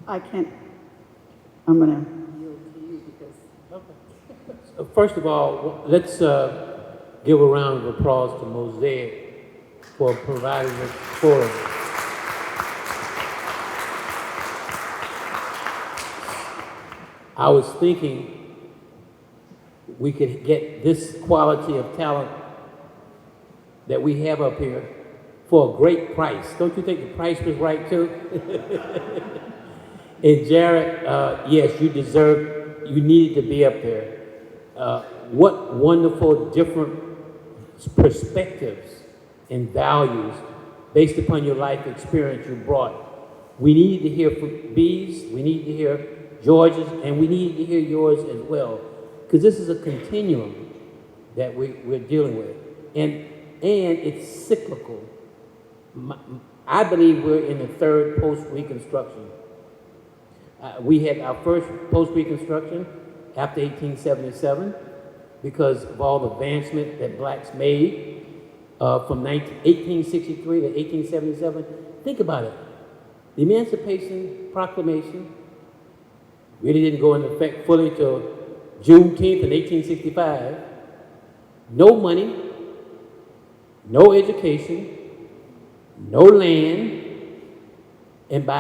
I'm going to yield to you because, First of all, let's give a round of applause to Mosaic for providing this forum. I was thinking we could get this quality of talent that we have up here for a great price. Don't you think the price was right too? And Jared, yes, you needed to be up there. What wonderful different perspectives and values based upon your life experience you brought. We needed to hear from B's, we needed to hear George's, and we needed to hear yours as well, because this is a continuum that we're dealing with, and it's cyclical. I believe we're in the third post-Reconstruction. We had our first post-Reconstruction after 1877 because of all the advancement that blacks made from 1863 to 1877. Think about it. The Emancipation Proclamation really didn't go into effect fully till Juneteenth in 1865. No money, no education, no land, and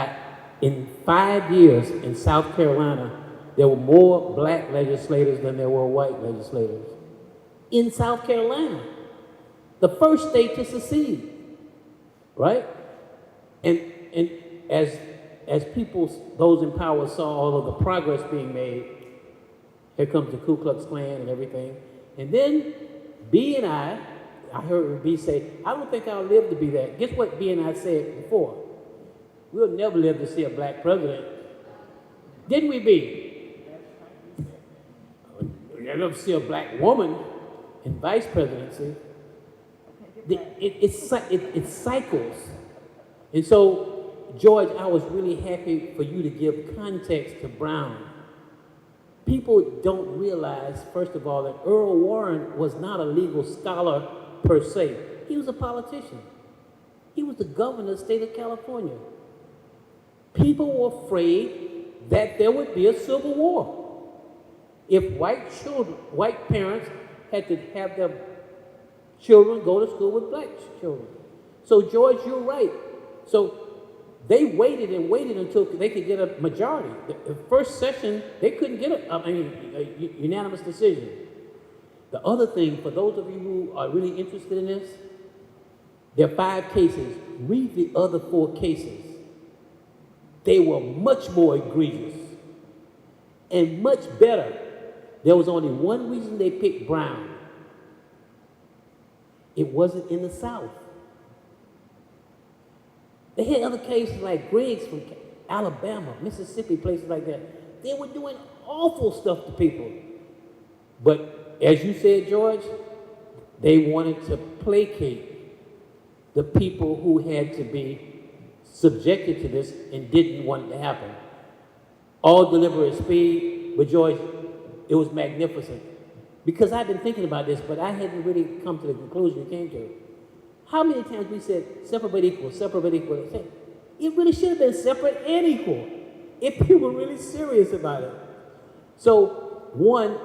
in 5 years in South Carolina, there were more black legislators than there were white legislators. In South Carolina, the first state to secede, right? And as people, those in power saw all of the progress being made, here comes the Ku Klux Klan and everything. And then B and I heard B say, I don't think I'll live to be that. Guess what B and I said before? We'll never live to see a black president. Didn't we, B? We'll never see a black woman in vice presidency. It cycles. And so, George, I was really happy for you to give context to Brown. People don't realize, first of all, that Earl Warren was not a legal scholar per se. He was a politician. He was the governor of the state of California. People were afraid that there would be a civil war if white parents had to have their children go to school with black children. So, George, you're right. So they waited and waited until they could get a majority. The first session, they couldn't get a unanimous decision. The other thing, for those of you who are really interested in this, there are 5 cases. Read the other 4 cases. They were much more egregious and much better. There was only one reason they picked Brown. It wasn't in the South. They had other cases like Griggs from Alabama, Mississippi, places like that. They were doing awful stuff to people. But as you said, George, they wanted to placate the people who had to be subjected to this and didn't want it to happen. All deliberate speed, but George, it was magnificent. Because I've been thinking about this, but I hadn't really come to the conclusion you came to. How many times we said separate but equal, separate but equal? It really should have been separate and equal if people were really serious about it. So, one,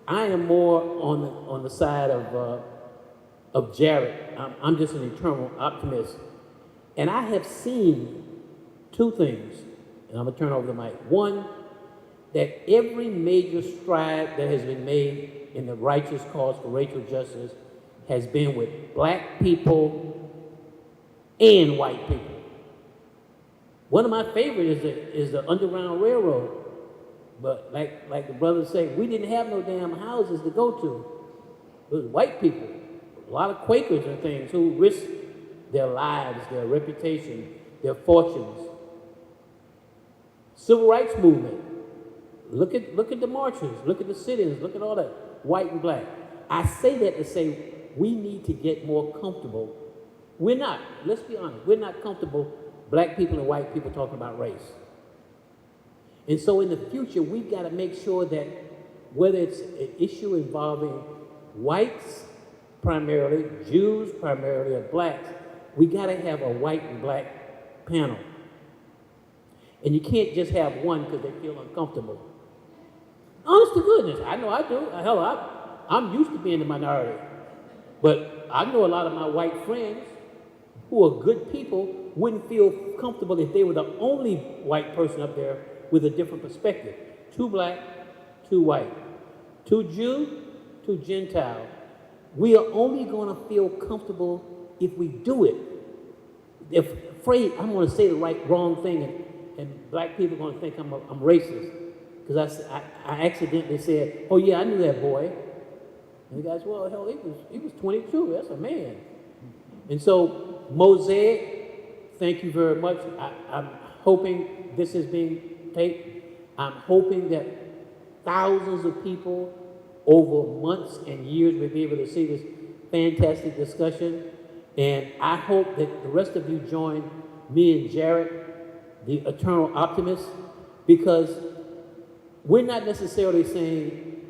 I am more on the side of Jared. I'm just an eternal optimist. And I have seen two things, and I'm gonna turn over the mic. One, that every major stride that has been made in the righteous cause for racial justice has been with black people and white people. One of my favorites is the Underground Railroad. But like the brothers say, we didn't have no damn houses to go to. It was white people, a lot of Quakers and things who risked their lives, their reputation, their fortunes. Civil rights movement. Look at the marches, look at the sit-ins, look at all that, white and black. I say that to say we need to get more comfortable. We're not, let's be honest, we're not comfortable, black people and white people, talking about race. And so in the future, we've got to make sure that whether it's an issue involving whites primarily, Jews primarily, or blacks, we got to have a white and black panel. And you can't just have one because they feel uncomfortable. Honest to goodness, I know I do. Hell, I'm used to being the minority. But I know a lot of my white friends who are good people wouldn't feel comfortable if they were the only white person up there with a different perspective. Two black, two white, two Jew, two Gentile. We are only going to feel comfortable if we do it. If afraid, I'm going to say the wrong thing, and black people are going to think I'm racist because I accidentally said, "Oh yeah, I knew that boy," and the guys, "Well, hell, he was 22. That's a man." And so, Mosaic, thank you very much. I'm hoping this is being taped. I'm hoping that thousands of people over months and years will be able to see this fantastic discussion. And I hope that the rest of you join me and Jared, the eternal optimist, because we're not necessarily saying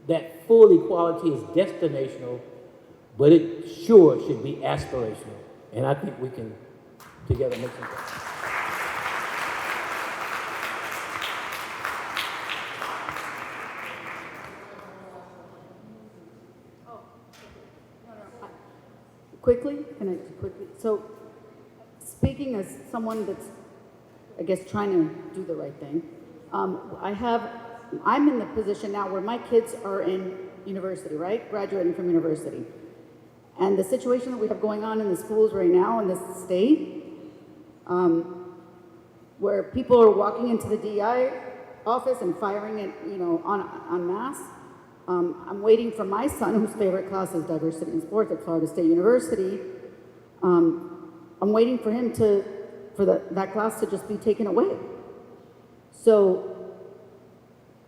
that full equality is destinational, but it sure should be aspirational. And I think we can together make some progress. Quickly, can I just quickly? So, speaking as someone that's, I guess, trying to do the right thing, I'm in the position now where my kids are in university, right? Graduating from university. And the situation that we have going on in the schools right now in this state, where people are walking into the DI office and firing it, en masse. I'm waiting for my son, whose favorite class is diversity in sports at Florida State University. I'm waiting for him for that class to just be taken away. So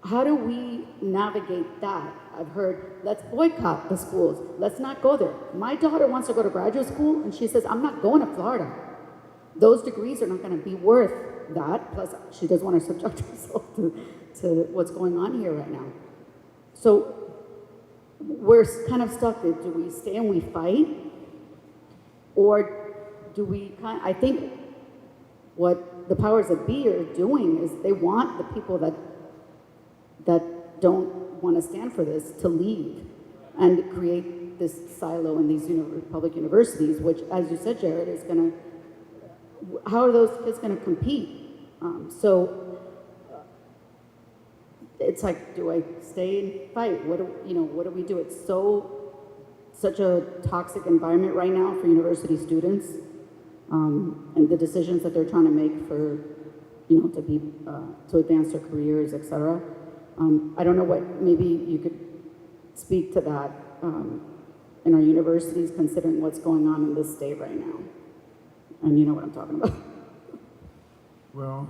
how do we navigate that? I've heard, let's boycott the schools. Let's not go there. My daughter wants to go to graduate school, and she says, I'm not going to Florida. Those degrees are not going to be worth that. Plus, she doesn't want to subject herself to what's going on here right now. So we're kind of stuck. Do we stay and we fight? Or do we I think what the powers that be are doing is they want the people that don't want to stand for this to leave and create this silo in these public universities, which, as you said, Jared, is going to, how are those kids going to compete? It's like, do I stay and fight? What do we do? It's such a toxic environment right now for university students, and the decisions that they're trying to make for, to advance their careers, etc. I don't know maybe you could speak to that in our universities, considering what's going on in this state right now. And you know what I'm talking about. Well,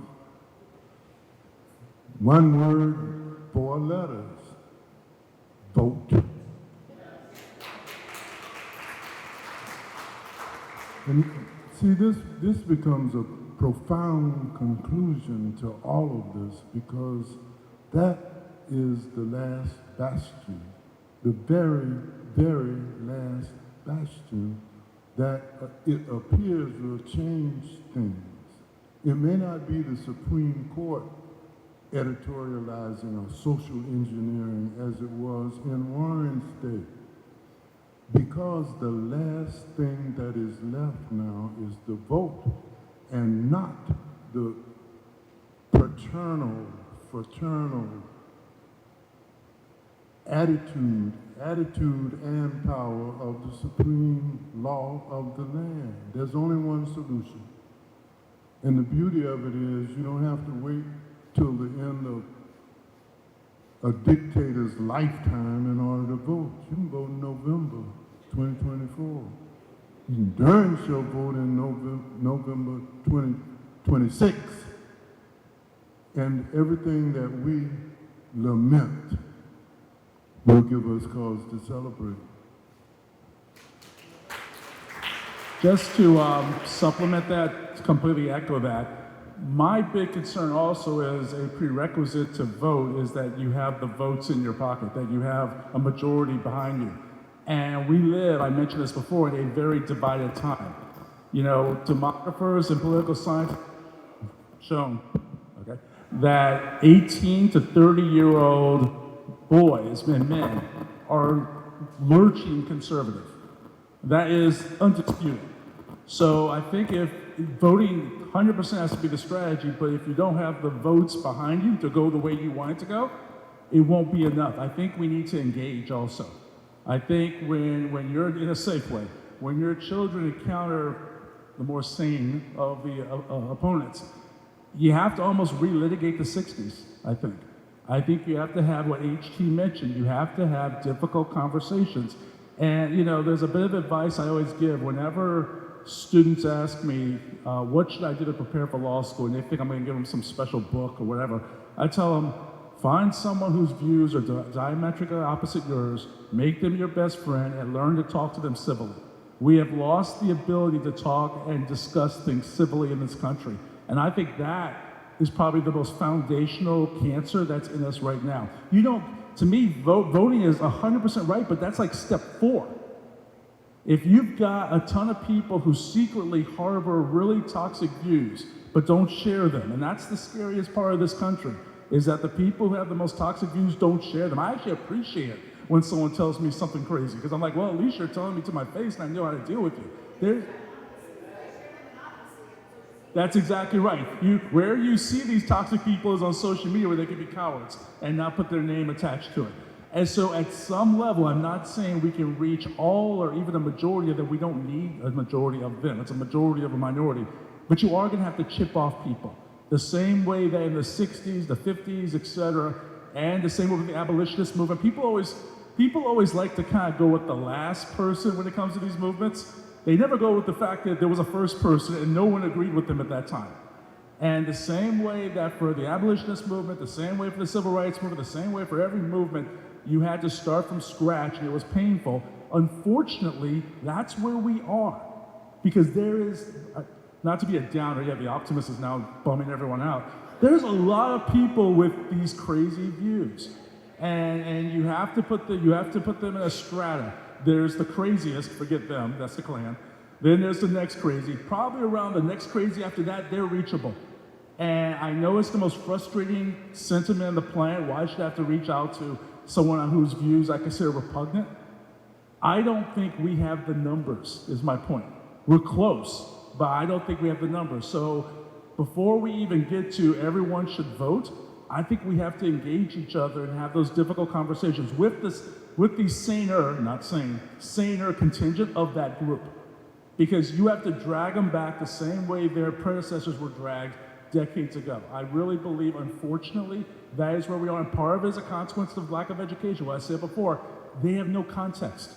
one word, 4 letters. Vote. And see, this becomes a profound conclusion to all of this, because that is the last bastion, the very, very last bastion that it appears will change things. It may not be the Supreme Court editorializing or social engineering as it was in Warren's day, because the last thing that is left now is the vote and not the fraternal attitude and power of the supreme law of the land. There's only one solution. And the beauty of it is you don't have to wait till the end of a dictator's lifetime in order to vote. You can vote in November 2024. You can darn sure vote in November 2026. And everything that we lament will give us cause to celebrate. Just to supplement that, to completely echo that, my big concern also is a prerequisite to vote is that you have the votes in your pocket, that you have a majority behind you. And we live, I mentioned this before, in a very divided time. You know, demographers and political science shown, okay, that 18 to 30-year-old boys and men are lurching conservative. That is undisputed. So I think if voting 100% has to be the strategy, but if you don't have the votes behind you to go the way you want it to go, it won't be enough. I think we need to engage also. I think when you're in a safe way, when your children encounter the more sane of the opponents, you have to almost relitigate the 60s, I think. I think you have to have what HT mentioned. You have to have difficult conversations. And, you know, there's a bit of advice I always give whenever students ask me, what should I do to prepare for law school? And they think I'm going to give them some special book or whatever. I tell them, find someone whose views are diametrically opposite yours, make them your best friend, and learn to talk to them civilly. We have lost the ability to talk and discuss things civilly in this country. And I think that is probably the most foundational cancer that's in us right now. You don't, to me, voting is 100% right, but that's like step 4. If you've got a ton of people who secretly harbor really toxic views, but don't share them, and that's the scariest part of this country, is that the people who have the most toxic views don't share them. I actually appreciate it when someone tells me something crazy, because I'm like, well, at least you're telling me to my face and I know how to deal with you. That's exactly right. Where you see these toxic people is on social media where they can be cowards and not put their name attached to it. And so at some level, I'm not saying we can reach all or even a majority of them. We don't need a majority of them. It's a majority of a minority. But you are going to have to chip off people. The same way that in the 60s, the 50s, et cetera, and the same way with the abolitionist movement, people always like to kind of go with the last person when it comes to these movements. They never go with the fact that there was a first person and no one agreed with them at that time. And the same way that for the abolitionist movement, the same way for the civil rights movement, the same way for every movement, you had to start from scratch and it was painful. Unfortunately, that's where we are. Because there is, not to be a downer, yeah, the optimist is now bumming everyone out. There's a lot of people with these crazy views. And you have to put them in a strata. There's the craziest, forget them, that's the Klan. Then there's the next crazy. Probably around the next crazy after that, they're reachable. And I know it's the most frustrating sentiment on the planet. Why should I have to reach out to someone on whose views I consider repugnant? I don't think we have the numbers, is my point. We're close, but I don't think we have the numbers. So before we even get to everyone should vote, I think we have to engage each other and have those difficult conversations with the saner contingent of that group. Because you have to drag them back the same way their predecessors were dragged decades ago. I really believe, unfortunately, that is where we are. And part of it is a consequence of lack of education. What I said before, they have no context.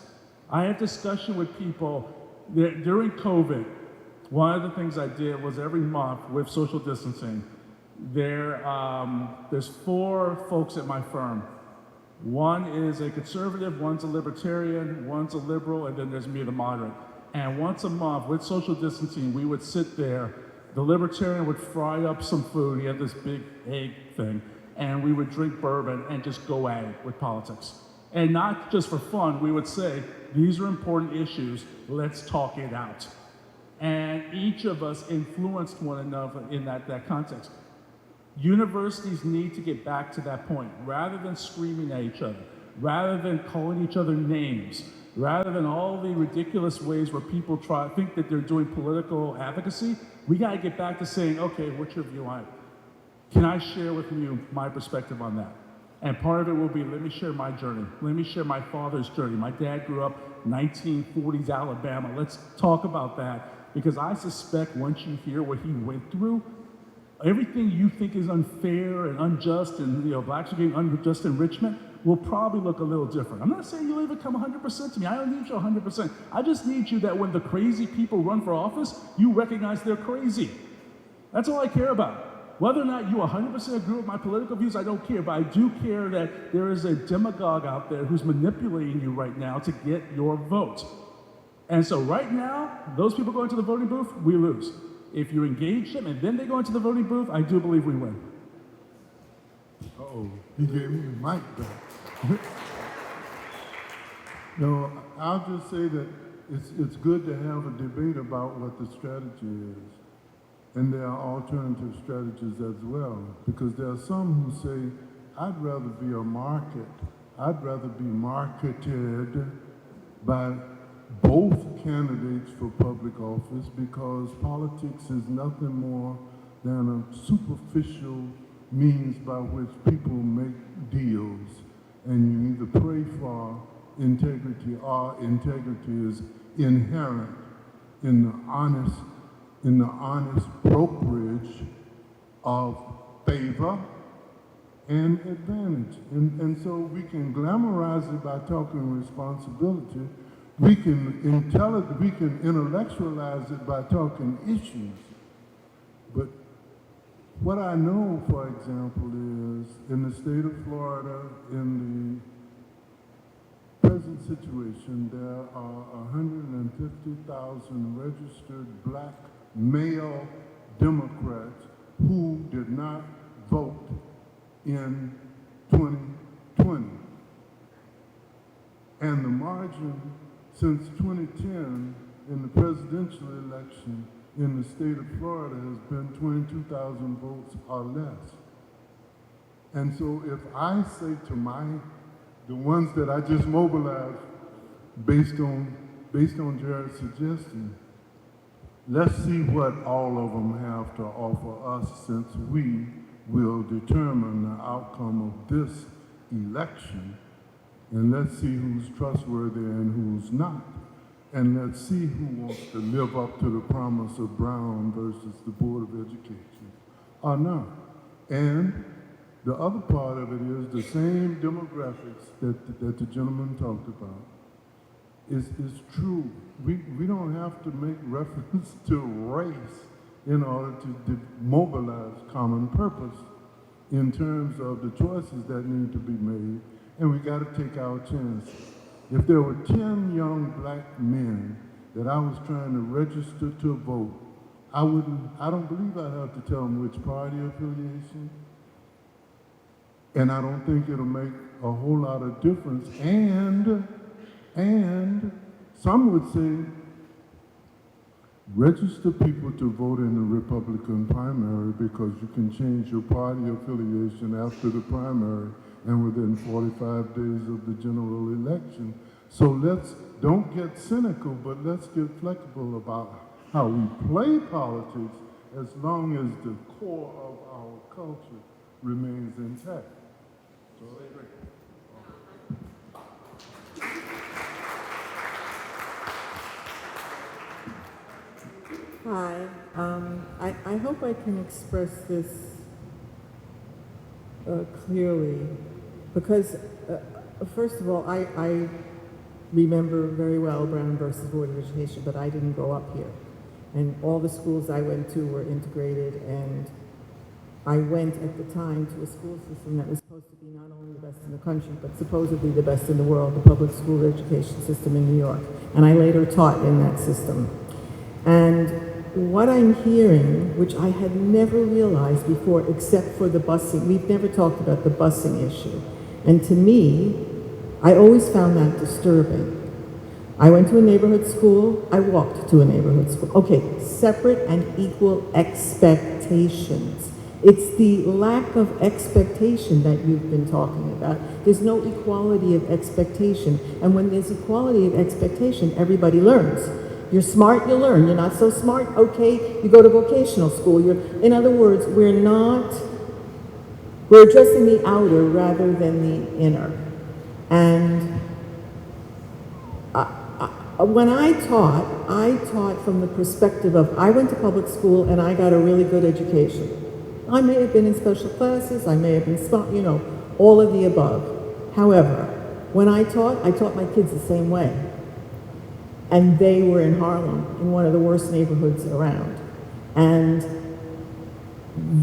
I had discussion with people that during COVID, one of the things I did was every month with social distancing, there's 4 folks at my firm. One is a conservative, one's a libertarian, one's a liberal, and then there's me, the moderate. And once a month, with social distancing, we would sit there. The libertarian would fry up some food. He had this big egg thing. And we would drink bourbon and just go at it with politics. And not just for fun, we would say, these are important issues, let's talk it out. And each of us influenced one another in that context. Universities need to get back to that point. Rather than screaming at each other, rather than calling each other names, rather than all the ridiculous ways where people think that they're doing political advocacy, we gotta get back to saying, okay, what's your view on it? Can I share with you my perspective on that? And part of it will be, let me share my journey. Let me share my father's journey. My dad grew up 1940s Alabama. Let's talk about that, because I suspect once you hear what he went through, everything you think is unfair and unjust and blacks are getting unjust enrichment will probably look a little different. I'm not saying you'll even come 100% to me. I don't need you 100%. I just need you that when the crazy people run for office, you recognize they're crazy. That's all I care about. Whether or not you 100% agree with my political views, I don't care, but I do care that there is a demagogue out there who's manipulating you right now to get your vote. And so right now, those people going to the voting booth, we lose. If you engage them and then they go into the voting booth, I do believe we win. Uh-oh, he gave me the mic back. No, I'll just say that it's good to have a debate about what the strategy is. And there are alternative strategies as well, because there are some who say, I'd rather be a market. I'd rather be marketed by both candidates for public office, because politics is nothing more than a superficial means by which people make deals. And you either pray for integrity, or integrity is inherent in the honest brokerage of favor and advantage. And so we can glamorize it by talking responsibility. We can intellectualize it by talking issues. But what I know, for example, is in the state of Florida, in the present situation, there are 150,000 registered black male Democrats who did not vote in 2020. And the margin since 2010 in the presidential election in the state of Florida has been 22,000 votes or less. And so if I say to the ones that I just mobilized based on Jared's suggestion, let's see what all of them have to offer us, since we will determine the outcome of this election. And let's see who's trustworthy and who's not. And let's see who wants to live up to the promise of Brown versus the Board of Education or not. And the other part of it is the same demographics that the gentleman talked about is true. We don't have to make reference to race in order to mobilize common purpose in terms of the choices that need to be made, and we got to take our chances. If there were 10 young black men that I was trying to register to vote, I don't believe I'd have to tell them which party affiliation, and I don't think it'll make a whole lot of difference. And some would say, register people to vote in the Republican primary, because you can change your party affiliation after the primary and within 45 days of the general election. So don't get cynical, but let's get flexible about how we play politics, as long as the core of our culture remains intact. So I agree. Hi, I hope I can express this clearly, because first of all, I remember very well Brown versus Board of Education, but I didn't grow up here. And all the schools I went to were integrated, and I went at the time to a school system that was supposed to be not only the best in the country, but supposedly the best in the world, the public school education system in New York. And I later taught in that system. And what I'm hearing, which I had never realized before, except for the busing, we've never talked about the busing issue. And to me, I always found that disturbing. I went to a neighborhood school, I walked to a neighborhood school. Okay, separate and equal expectations. It's the lack of expectation that you've been talking about. There's no equality of expectation. And when there's equality of expectation, everybody learns. You're smart, you learn. You're not so smart, okay, you go to vocational school. In other words, we're addressing the outer rather than the inner. And when I taught from the perspective of, I went to public school and I got a really good education. I may have been in special classes, I may have been smart, all of the above. However, when I taught my kids the same way. And they were in Harlem, in one of the worst neighborhoods around. And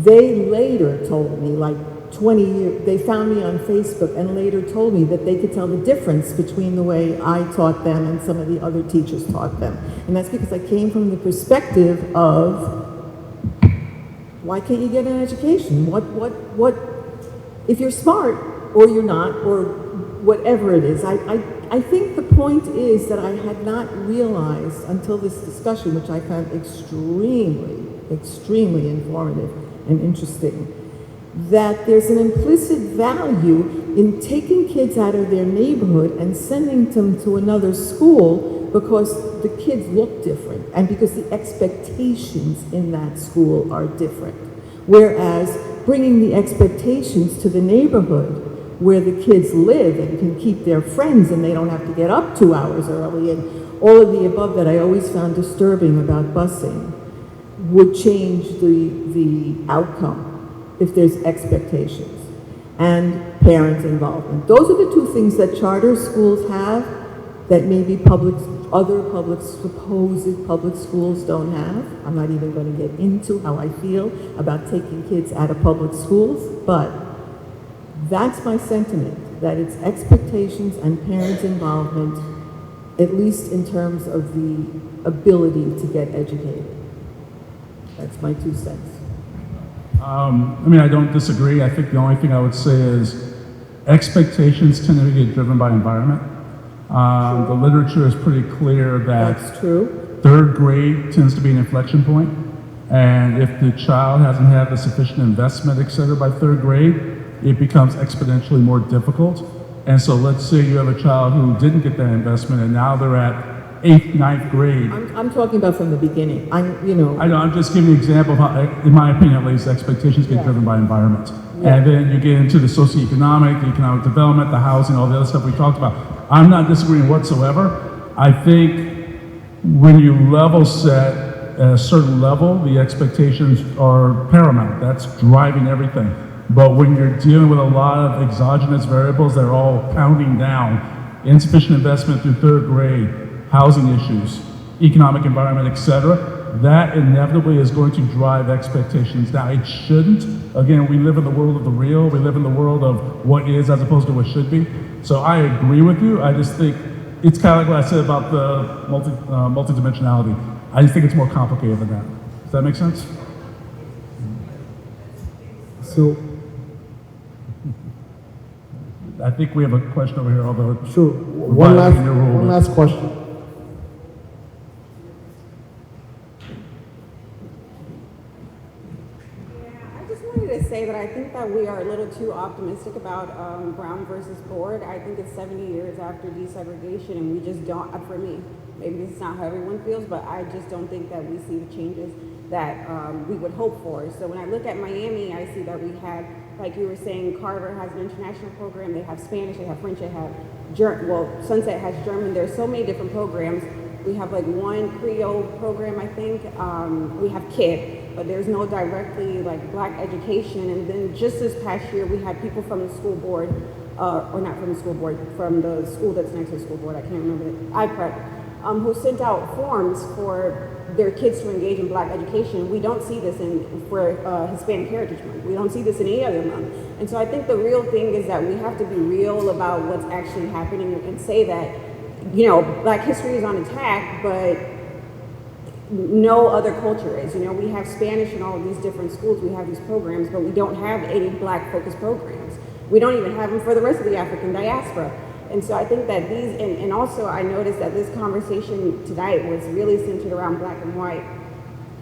they later told me, like 20 years, they found me on Facebook and later told me that they could tell the difference between the way I taught them and some of the other teachers taught them. And that's because I came from the perspective of, why can't you get an education? What, if you're smart or you're not, or whatever it is. I think the point is that I had not realized until this discussion, which I found extremely, extremely informative and interesting, that there's an implicit value in taking kids out of their neighborhood and sending them to another school because the kids look different and because the expectations in that school are different. Whereas bringing the expectations to the neighborhood where the kids live and can keep their friends and they don't have to get up 2 hours early and all of the above that I always found disturbing about busing would change the outcome if there's expectations and parent involvement. Those are the two things that charter schools have that maybe supposed public schools don't have. I'm not even going to get into how I feel about taking kids out of public schools, but that's my sentiment, that it's expectations and parent involvement, at least in terms of the ability to get educated. That's my 2 cents. I don't disagree. I think the only thing I would say is expectations tend to get driven by environment. The literature is pretty clear that that's true. 3rd grade tends to be an inflection point, and if the child hasn't had the sufficient investment, et cetera, by 3rd grade, it becomes exponentially more difficult. And so let's say you have a child who didn't get that investment and now they're at 8th, 9th grade. I'm talking about from the beginning. I know, I'm just giving an example of how, in my opinion at least, expectations get driven by environment. Yeah. And then you get into the socioeconomic, the economic development, the housing, all the other stuff we talked about. I'm not disagreeing whatsoever. I think when you level set at a certain level, the expectations are paramount. That's driving everything. But when you're dealing with a lot of exogenous variables that are all pounding down, insufficient investment through 3rd grade, housing issues, economic environment, et cetera, that inevitably is going to drive expectations down. It shouldn't. Again, we live in the world of the real. We live in the world of what is as opposed to what should be. So I agree with you. I just think it's kind of like what I said about the multidimensionality. I just think it's more complicated than that. Does that make sense? So, I think we have a question over here, although sure. One last question. I just wanted to say that I think that we are a little too optimistic about Brown versus Board. I think it's 70 years after desegregation, and we just don't, for me, maybe it's not how everyone feels, but I just don't think that we see the changes that we would hope for. So when I look at Miami, I see that we have, like you were saying, Carver has an international program, they have Spanish, they have French, they have Sunset has German. There's so many different programs. We have like one Creole program, I think. We have KID, but there's no directly like black education. And then just this past year, we had people from the school board, or not from the school board, from the school that's next to the school board, I can't remember it, IPREP, who sent out forms for their kids to engage in black education. We don't see this for Hispanic Heritage Month. We don't see this in any other month. And so I think the real thing is that we have to be real about what's actually happening and say that, you know, black history is on attack, but no other culture is. You know, we have Spanish in all of these different schools, we have these programs, but we don't have any black focused programs. We don't even have them for the rest of the African diaspora. And so I think that and also I noticed that this conversation tonight was really centered around black and white.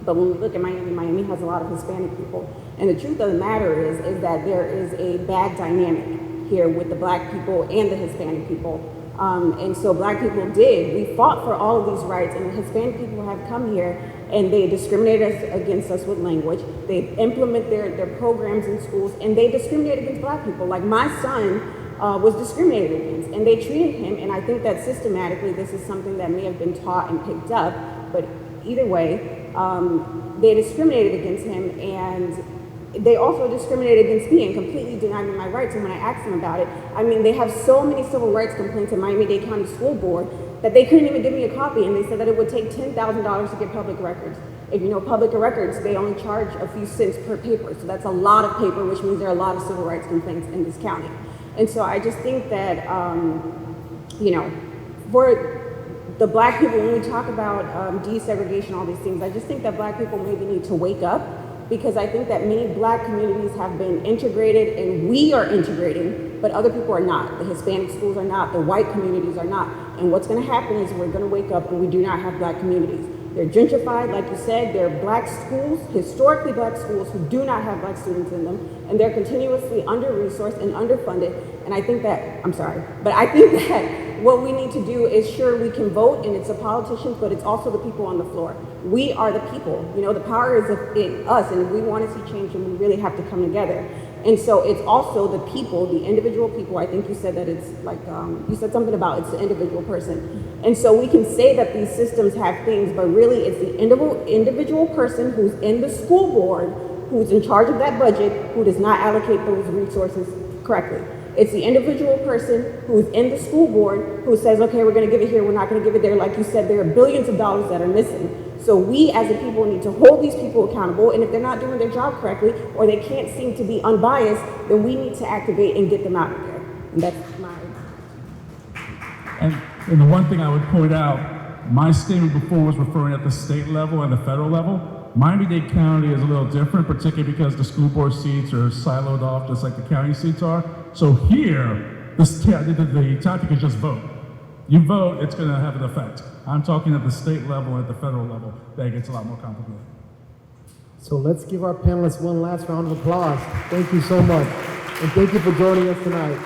But when we look at Miami, Miami has a lot of Hispanic people. And the truth of the matter is that there is a bad dynamic here with the black people and the Hispanic people. And so black people we fought for all of these rights, and the Hispanic people have come here and they discriminate against us with language. They implement their programs in schools, and they discriminate against black people. Like my son was discriminated against, and they treated him, and I think that systematically this is something that may have been taught and picked up, but either way, they discriminated against him, and they also discriminated against me and completely denied me my rights. And when I asked them about it, I mean, they have so many civil rights complaints in Miami-Dade County School Board that they couldn't even give me a copy, and they said that it would take $10,000 to get public records. If you know public records, they only charge a few cents per paper, so that's a lot of paper, which means there are a lot of civil rights complaints in this county. And so I just think that, for the black people, when we talk about desegregation, all these things, I just think that black people maybe need to wake up, because I think that many black communities have been integrated, and we are integrating, but other people are not. The Hispanic schools are not, the white communities are not. And what's gonna happen is we're gonna wake up and we do not have black communities. They're gentrified, like you said, they're black schools, historically black schools who do not have black students in them, and they're continuously under-resourced and underfunded. And I think that, but I think that what we need to do is, sure, we can vote, and it's the politicians, but it's also the people on the floor. We are the people, the power is in us, and if we want to see change, then we really have to come together. And so it's also the people, the individual people. I think you said that it's like, you said something about it's the individual person. And so we can say that these systems have things, but really it's the individual person who's in the school board, who's in charge of that budget, who does not allocate those resources correctly. It's the individual person who's in the school board who says, okay, we're gonna give it here, we're not gonna give it there. Like you said, there are billions of dollars that are missing. So we as a people need to hold these people accountable, and if they're not doing their job correctly, or they can't seem to be unbiased, then we need to activate and get them out of there. And that's my... And the one thing I would point out, my statement before was referring at the state level and the federal level. Miami-Dade County is a little different, particularly because the school board seats are siloed off just like the county seats are. So here, the tactic is just vote. You vote, it's going to have an effect. I'm talking at the state level and at the federal level. That gets a lot more complicated. So let's give our panelists one last round of applause. Thank you so much. And thank you for joining us tonight.